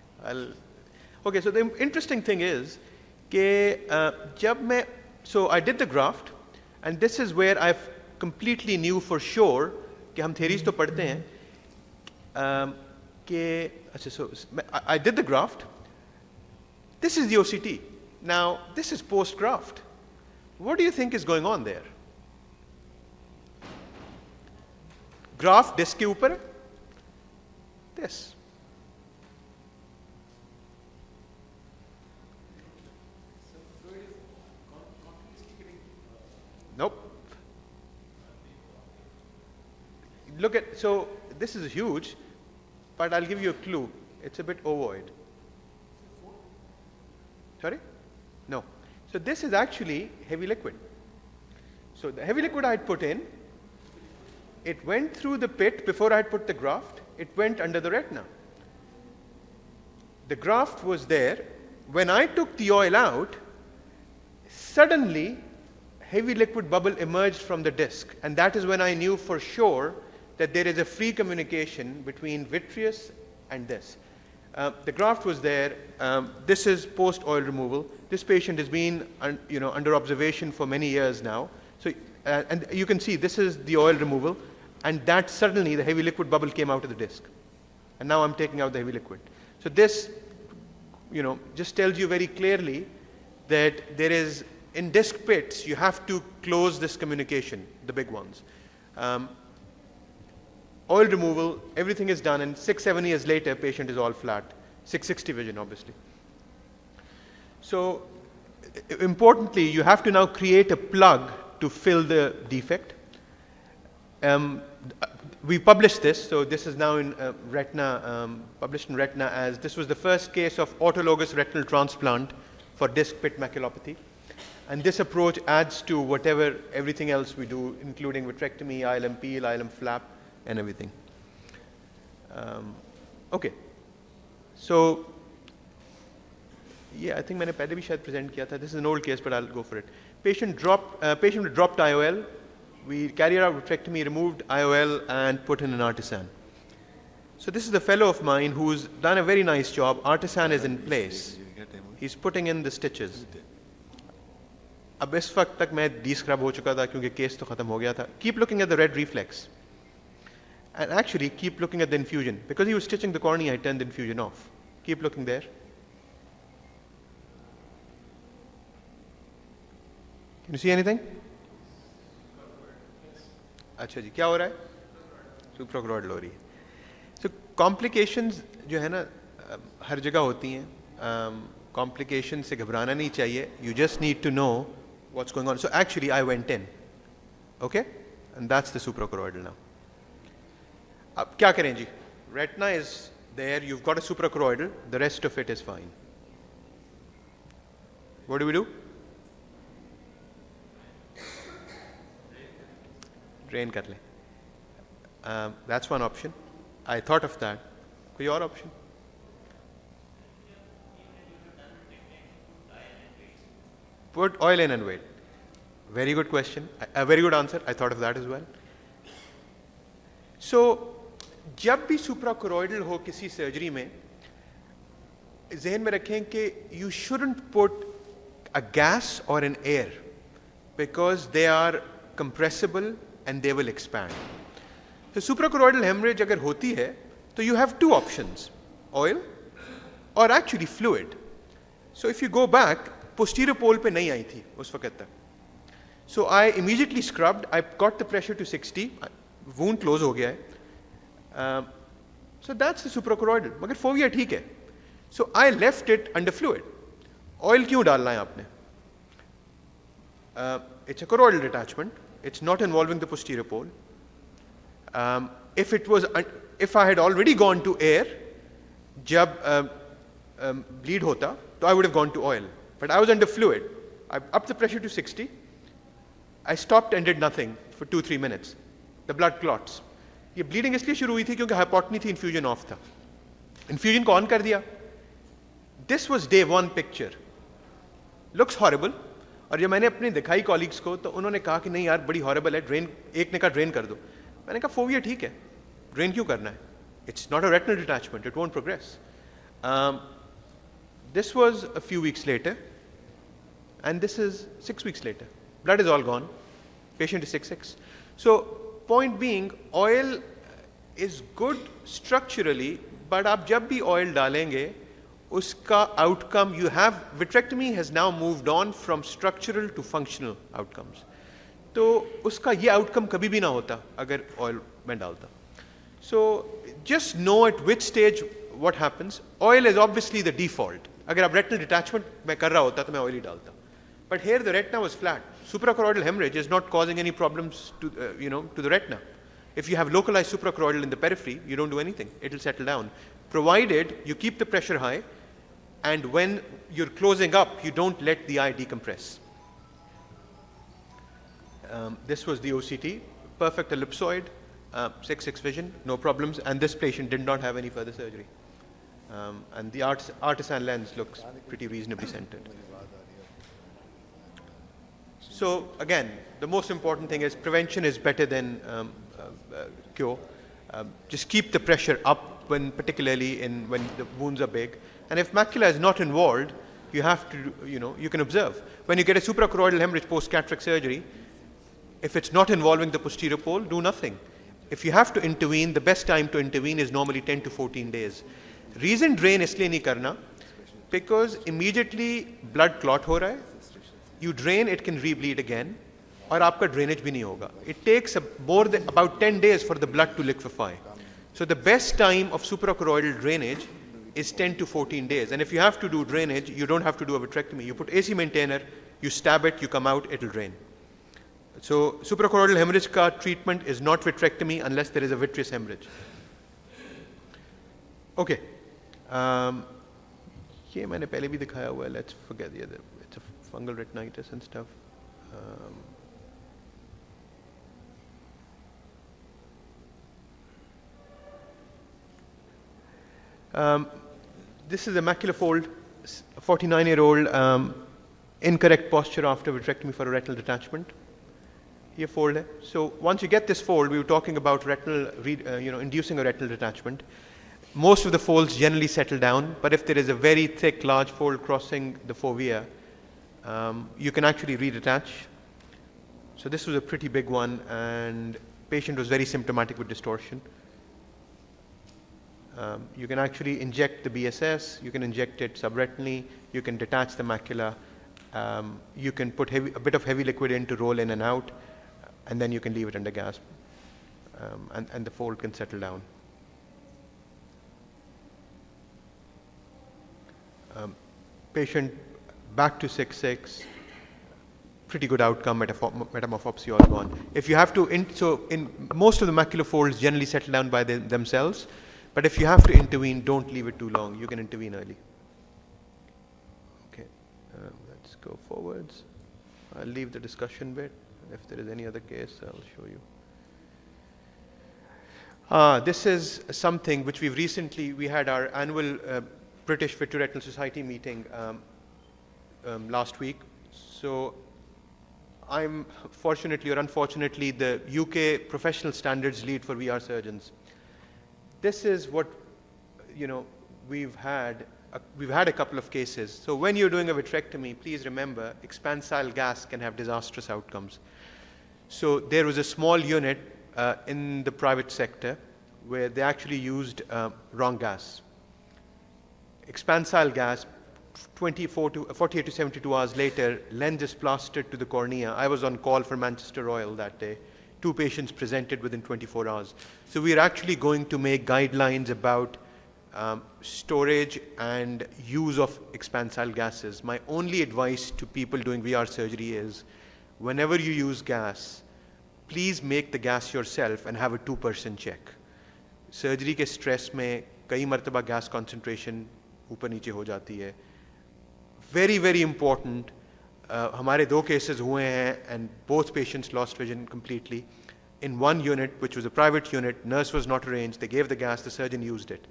Okay. So the interesting thing is, so I did the graft, and this is where I've completely knew for sure कि हम theories तो पढ़ते हैं so I did the graft. This is the OCT. Now, this is post-graft. What do you think is going on there? Graft disc के ऊपर, this. Nope. Look at, so this is huge, but I'll give you a clue. It's a bit ovoid. Sorry? No. So this is actually heavy liquid. So the heavy liquid I had put in, it went through the pit before I had put the graft. It went under the retina. The graft was there. When I took the oil out, suddenly heavy liquid bubble emerged from the disc. And that is when I knew for sure that there is a free communication between vitreous and this. The graft was there. This is post-oil removal. This patient has been under observation for many years now. So, and you can see this is the oil removal, and that suddenly the heavy liquid bubble came out of the disc. And now I'm taking out the heavy liquid. So this, just tells you very clearly that there is, in disc pits, you have to close this communication, the big ones. Oil removal, everything is done, and 6-7 years later, patient is all flat. 660 vision, obviously. So, importantly, you have to now create a plug to fill the defect. We published this, so this is now in Retina, published in Retina as this was the first case of autologous retinal transplant for disc pit maculopathy. And this approach adds to everything else we do, including vitrectomy, ILM peel, ILM flap, and everything. Okay. So, yeah, I think मैंने पहले भी शायद present किया था. This is an old case, but I'll go for it. Patient with dropped IOL. We carried out vitrectomy, removed IOL, and put in an artisan. So this is a fellow of mine who's done a very nice job. Artisan is in place. He's putting in the stitches. अब इस वक्त तक मैं descrub हो चुका था क्योंकि case तो खत्म हो गया था. Keep looking at the red reflex. And actually keep looking at the infusion. Because he was stitching the cornea, I turned the infusion off. Keep looking there. Can you see anything? अच्छा जी, क्या हो रहा है? Suprachoroidal हो रही है. So complications जो है ना हर जगह होती हैं. Complications से घबराना नहीं चाहिए. You just need to know what's going on. So actually I went in. Okay? And that's the suprachoroidal now. अब क्या करें जी? Retina is there, you've got a suprachoroidal, the rest of it is fine. What do we do? Drain kar le. That's one option. I thought of that. कोई और option? Put oil in and wait. Very good question. A very good answer. I thought of that as well. So, जब भी suprachoroidal हो किसी surgery में, ज़हन में रखें कि you shouldn't put a gas or an air because they are compressible and they will expand. So suprachoroidal hemorrhage अगर होती है, तो you have two options, oil or actually fluid. So if you go back, posterior pole पे नहीं आई थी उस वक्त तक. So I immediately scrubbed, I got the pressure to 60, wound close हो गया है. So that's the suprachoroidal, मगर fovea ठीक है. So I left it under fluid. Oil क्यों डालना है आपने? It's a choroidal detachment. It's not involving the posterior pole. If I had already gone to air, जब bleed होता, तो I would have gone to oil. But I was under fluid. I upped the pressure to 60. I stopped and did nothing for 2-3 minutes. The blood clots. ये bleeding इसलिए शुरू हुई थी क्योंकि hypotony थी, infusion off था. Infusion को on कर दिया. This was day 1 picture. Looks horrible. और जब मैंने अपने दिखाई कॉलीग्स को तो उन्होंने कहा कि नहीं यार बड़ी हॉरेबल है, ड्रेन, एक ने कहा ड्रेन कर दो. मैंने कहा फोविया ठीक है, ड्रेन क्यों करना है? It's not a retinal detachment, it won't progress. This was a few weeks later and this is 6 weeks later. Blood is all gone. Patient is 6'6". So point being, oil is good structurally, but आप जब भी oil डालेंगे uska outcome, you have, vitrectomy has now moved on from structural to functional outcomes. तो उसका ये outcome कभी भी ना होता अगर oil में डालता. So just know at which stage what happens. Oil is obviously the default. अगर आप retinal detachment में कर रहा होता तो मैं oil ही डालता. But here the retina was flat. Suprachoroidal hemorrhage is not causing any problems to, to the retina. If you have localized suprachoroidal in the periphery, you don't do anything. It will settle down. Provided you keep the pressure high, and when you're closing up, you don't let the eye decompress. This was the OCT, perfect ellipsoid, 6'6" vision, no problems, and this patient did not have any further surgery. And the artisan lens looks pretty reasonably centered. So again, the most important thing is prevention is better than cure. Just keep the pressure up particularly when the wounds are big. And if macula is not involved, you have to, you can observe. When you get a suprachoroidal hemorrhage post-cataract surgery, if it's not involving the posterior pole, do nothing. If you have to intervene, the best time to intervene is normally 10 to 14 days. Reason drain इसलिए नहीं करना, because immediately blood clot हो रहा है, you drain, it can rebleed again, और आपका drainage भी नहीं होगा. It takes about 10 days for the blood to liquefy. So the best time of suprachoroidal drainage is 10 to 14 days. And if you have to do drainage, you don't have to do a vitrectomy. You put AC maintainer, you stab it, you come out, it'll drain. So suprachoroidal hemorrhage ka treatment is not vitrectomy unless there is a vitreous hemorrhage. Okay. ये मैंने पहले भी दिखाया हुआ है. Let's forget the other. It's a fungal retinitis and stuff. This is a macular fold, a 49-year-old, incorrect posture after vitrectomy for a retinal detachment. Here fold hai. So once you get this fold, we were talking about retinal, inducing a retinal detachment. Most of the folds generally settle down, but if there is a very thick, large fold crossing the fovea, you can actually redetach. So this was a pretty big one, and patient was very symptomatic with distortion. You can actually inject the BSS, you can inject it subretinally, you can detach the macula, you can put a bit of heavy liquid in to roll in and out, and then you can leave it under gas, and the fold can settle down. Patient back to 6'6", pretty good outcome, metamorphopsia all gone. If you have to, in most of the macular folds generally settle down by themselves, but if you have to intervene, don't leave it too long. You can intervene early. Okay, let's go forwards. I'll leave the discussion bit. If there is any other case, I'll show you. This is something which we had our annual British Vitreoretinal Society meeting last week. So I'm fortunately or unfortunately the UK professional standards lead for VR surgeons. This is what, we've had a couple of cases. So when you're doing a vitrectomy, please remember expansile gas can have disastrous outcomes. So there was a small unit in the private sector where they actually used wrong gas. Expansile gas, 48 to 72 hours later, lens is plastered to the cornea. I was on call for Manchester Royal that day. 2 patients presented within 24 hours. So we're actually going to make guidelines about storage and use of expansile gases. My only advice to people doing VR surgery is, whenever you use gas, please make the gas yourself and have a 2% check. Surgery के stress में कई मर्तबा gas concentration ऊपर नीचे हो जाती है. Very, very important. हमारे 2 cases हुए हैं and both patients lost vision completely. In one unit, which was a private unit, nurse was not arranged. They gave the gas, the surgeon used it.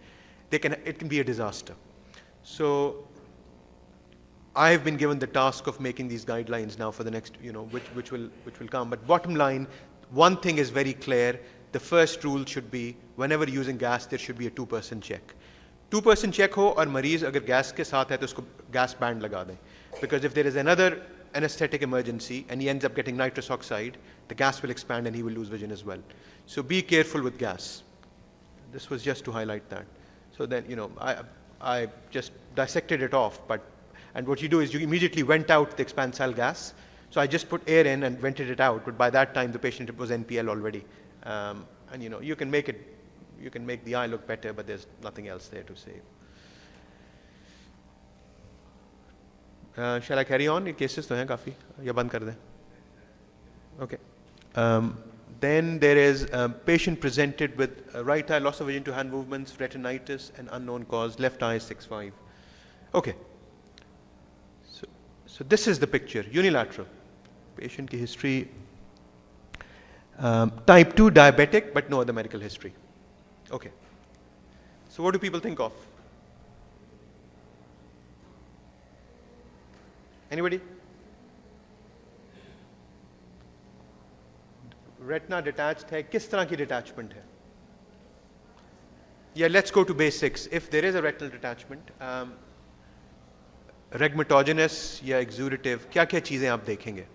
It can be a disaster. So I have been given the task of making these guidelines now for the next, which will come. But bottom line, one thing is very clear. The first rule should be, whenever using gas, there should be a 2% check. 2% check हो और मरीज अगर gas के साथ है तो उसको gas band लगा दें. Because if there is another anesthetic emergency and he ends up getting nitrous oxide, the gas will expand and he will lose vision as well. So be careful with gas. This was just to highlight that. So then, I just dissected it off, and what you do is you immediately vent out the expansile gas. So I just put air in and vented it out, but by that time the patient was NPL already. And you can make the eye look better, but there's nothing else there to save. Shall I carry on? ये cases तो हैं काफ़ी, या बंद कर दें? Okay. Then there is a patient presented with right eye loss of vision to hand movements, retinitis, and unknown cause, left eye 6.5. Okay. So this is the picture, unilateral. Patient ki history, type 2 diabetic, but no other medical history. Okay. So what do people think of? Anybody? Retina detached है, किस तरह की detachment है? Yeah, let's go to basics. If there is a retinal detachment, rhegmatogenous या exudative, क्या-क्या चीजें आप देखेंगे?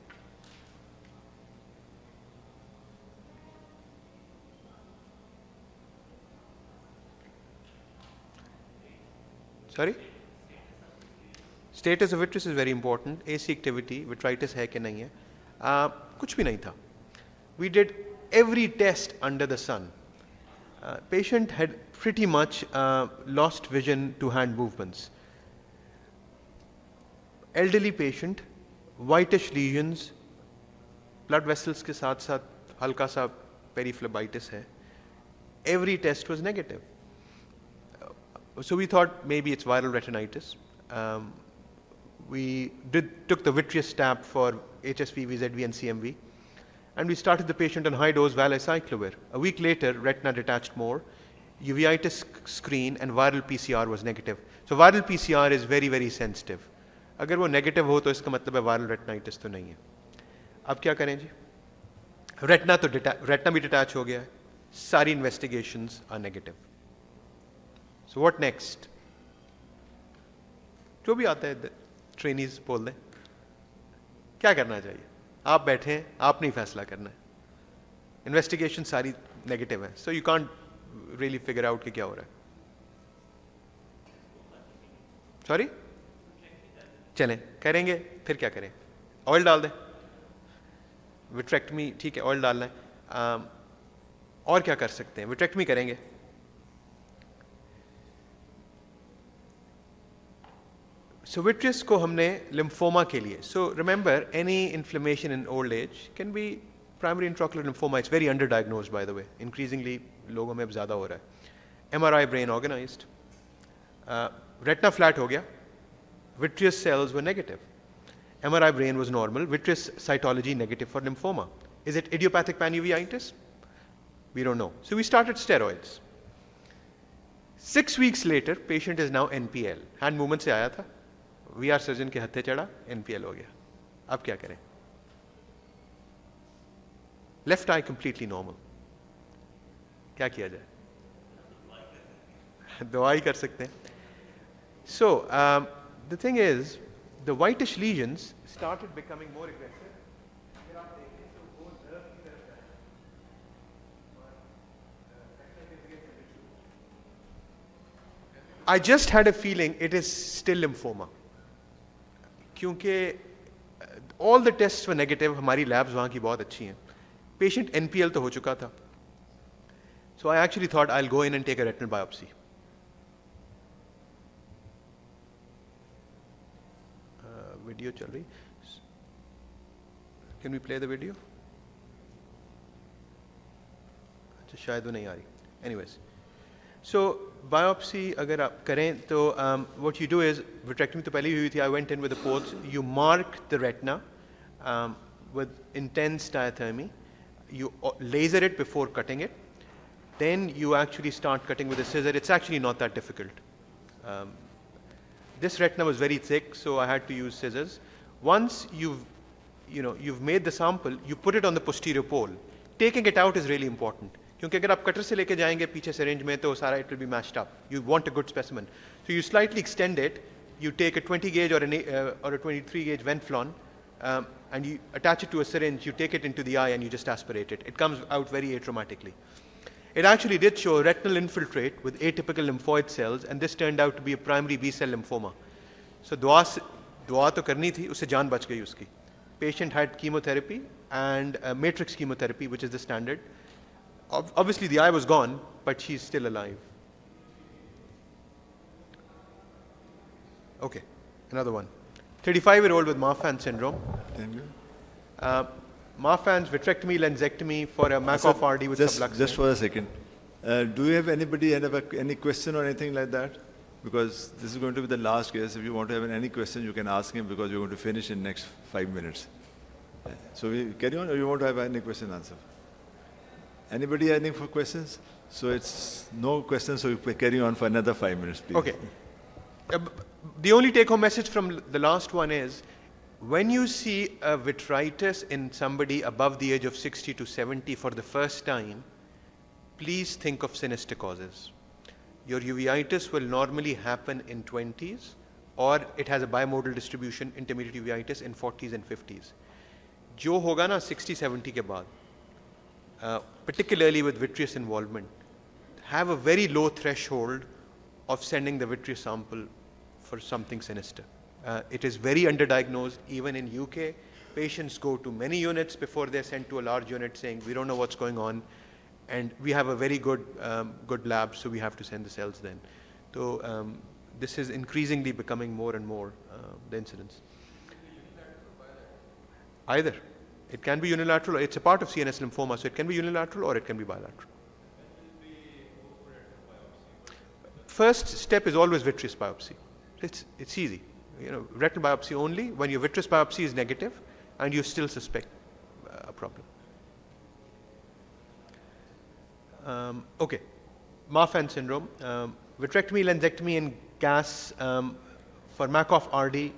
Sorry? Status of vitreous is very important. AC activity, vitritis है कि नहीं है? कुछ भी नहीं था. We did every test under the sun. Patient had pretty much lost vision to hand movements. Elderly patient, whitish lesions, blood vessels के साथ-साथ हल्का सा periphlebitis है. Every test was negative. So we thought maybe it's viral retinitis. We took the vitreous stab for HSV, VZV, and CMV. And we started the patient on high-dose valacyclovir. A week later, retina detached more, uveitis screen, and viral PCR was negative. So viral PCR is very, very sensitive. अगर वो negative हो तो इसका मतलब है viral retinitis तो नहीं है. अब क्या करें जी? Retina भी detach हो गया है. सारी investigations are negative. So what next? जो भी आता है trainees बोल दें. क्या करना चाहिए? आप बैठे हैं, आप नहीं फैसला करना है. इन्वेस्टिगेशन सारी नेगेटिव है, so you can't really figure out कि क्या हो रहा है. सॉरी, चलें करेंगे, फिर क्या करें? ऑयल डाल दें. विट्रेक्टमी ठीक है, ऑयल डालना है. और क्या कर सकते हैं? विट्रेक्टमी करेंगे. So vitreous को हमने lymphoma के लिए. So remember, any inflammation in old age can be primary intraocular lymphoma. It's very underdiagnosed, by the way. Increasingly, लोगों में ज़्यादा हो रहा है. MRI brain organized. Retina flat हो गया. Vitreous cells were negative. MRI brain was normal. Vitreous cytology negative for lymphoma. Is it idiopathic panuveitis? We don't know. So we started steroids. 6 weeks later, patient is now NPL. Hand movement से आया था. VR surgeon के हत्थे चढ़ा, NPL हो गया. अब क्या करें? Left eye completely normal. क्या किया जाए? दवाई कर सकते हैं. So the thing is, the whitish lesions started becoming more aggressive. फिर आप देखें तो वो nerve की तरफ जाए. I just had a feeling it is still lymphoma. क्योंकि all the tests were negative, हमारी labs वहाँ की बहुत अच्छी हैं. Patient NPL तो हो चुका था. So I actually thought I'll go in and take a retinal biopsy. Video चल रही. Can we play the video? अच्छा शायद वो नहीं आ रही. Anyways. So biopsy अगर आप करें तो what you do is vitrectomy तो पहले ही हुई थी. I went in with the ports. You mark the retina with intense diathermy. You laser it before cutting it. Then you actually start cutting with a scissor. It's actually not that difficult. This retina was very thick, so I had to use scissors. Once you've made the sample, you put it on the posterior pole. Taking it out is really important. क्योंकि अगर आप cutter से लेके जाएंगे पीछे syringe में तो सारा it will be mashed up. You want a good specimen. So you slightly extend it. You take a 20 gauge or a 23 gauge Venflon and you attach it to a syringe. You take it into the eye and you just aspirate it. It comes out very atraumatically. It actually did show retinal infiltrate with atypical lymphoid cells, and this turned out to be a primary B-cell lymphoma. So दुआ तो करनी थी, उससे जान बच गई उसकी. Patient had chemotherapy and matrix chemotherapy, which is the standard. Obviously the eye was gone, but she's still alive. Okay, another one. 35-year-old with Marfan syndrome. Marfan's vitrectomy, lensectomy for a Markov RD with subluxation. Just for a second. Do you have anybody have any question or anything like that? Because this is going to be the last case. If you want to have any question, you can ask him because we're going to finish in next 5 minutes. So we carry on, or you want to have any question answer? Anybody any for questions? So it's no questions, so you carry on for another 5 minutes, please. Okay. The only take-home message from the last one is, when you see a vitritis in somebody above the age of 60 to 70 for the first time, please think of sinister causes. Your uveitis will normally happen in 20s, or it has a bimodal distribution, intermediate uveitis, in 40s and 50s. जो होगा ना 60-70 के बाद, particularly with vitreous involvement, have a very low threshold of sending the vitreous sample for something sinister. It is very underdiagnosed. Even in UK, patients go to many units before they're sent to a large unit saying, we don't know what's going on, and we have a very good lab, so we have to send the cells then. So this is increasingly becoming more and more the incidence. Either. It can be unilateral. It's a part of CNS lymphoma, so it can be unilateral or it can be bilateral. First step is always vitreous biopsy. It's easy. Retinal biopsy only when your vitreous biopsy is negative and you still suspect a problem. Okay, Marfan syndrome, vitrectomy, lensectomy, and gas for Markov RD.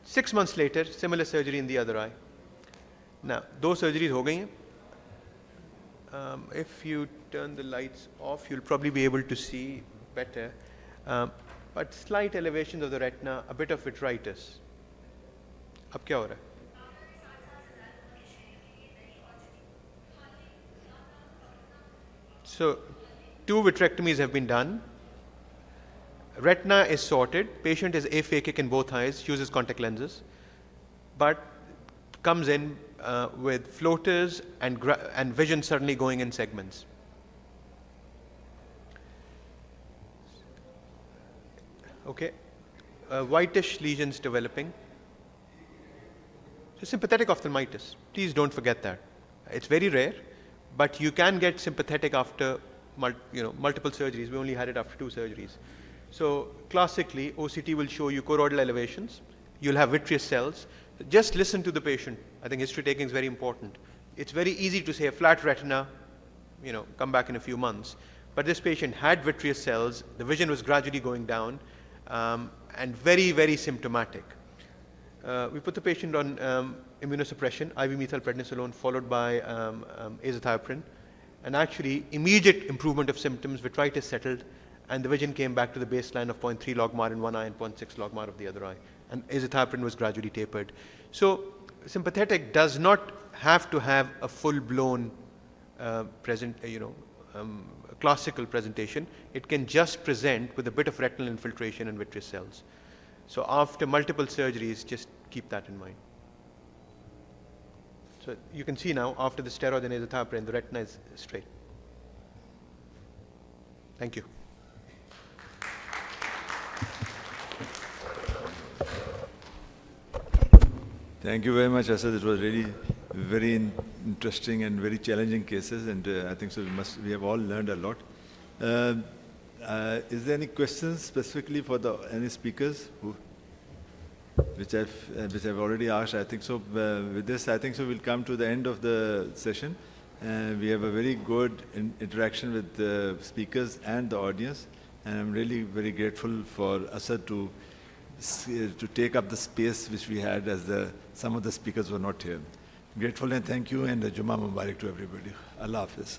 6 months later, similar surgery in the other eye. Now, those surgeries हो गई हैं. If you turn the lights off, you'll probably be able to see better. But slight elevations of the retina, a bit of vitritis. अब क्या हो रहा है? So, 2 vitrectomies have been done. Retina is sorted. Patient is aphakic in both eyes, uses contact lenses, but comes in with floaters and vision suddenly going in segments. Okay. whitish lesions developing. So sympathetic ophthalmitis, please don't forget that. It's very rare, but you can get sympathetic after multiple surgeries. We only had it after 2 surgeries. So classically, OCT will show you choroidal elevations. You'll have vitreous cells. Just listen to the patient. I think history taking is very important. It's very easy to say a flat retina, come back in a few months. But this patient had vitreous cells. The vision was gradually going down, and very, very symptomatic. We put the patient on immunosuppression, IV methylprednisolone, followed by azathioprine. And actually, immediate improvement of symptoms, vitritis settled, and the vision came back to the baseline of 0.3 logmar in one eye and 0.6 logmar of the other eye. And azathioprine was gradually tapered. So sympathetic does not have to have a full-blown classical presentation. It can just present with a bit of retinal infiltration and vitreous cells. So after multiple surgeries, just keep that in mind. So you can see now, after the steroid and azathioprine, the retina is straight. Thank you. Thank you very much, Asad. It was really very interesting and very challenging cases, and I think so we have all learned a lot. Is there any questions specifically for any speakers which I've already asked? I think so. With this, I think so we'll come to the end of the session. We have a very good interaction with the speakers and the audience, and I'm really very grateful for Asad to take up the space which we had as some of the speakers were not here. Grateful and thank you, and Jummah Mubarak to everybody. Allah Hafiz.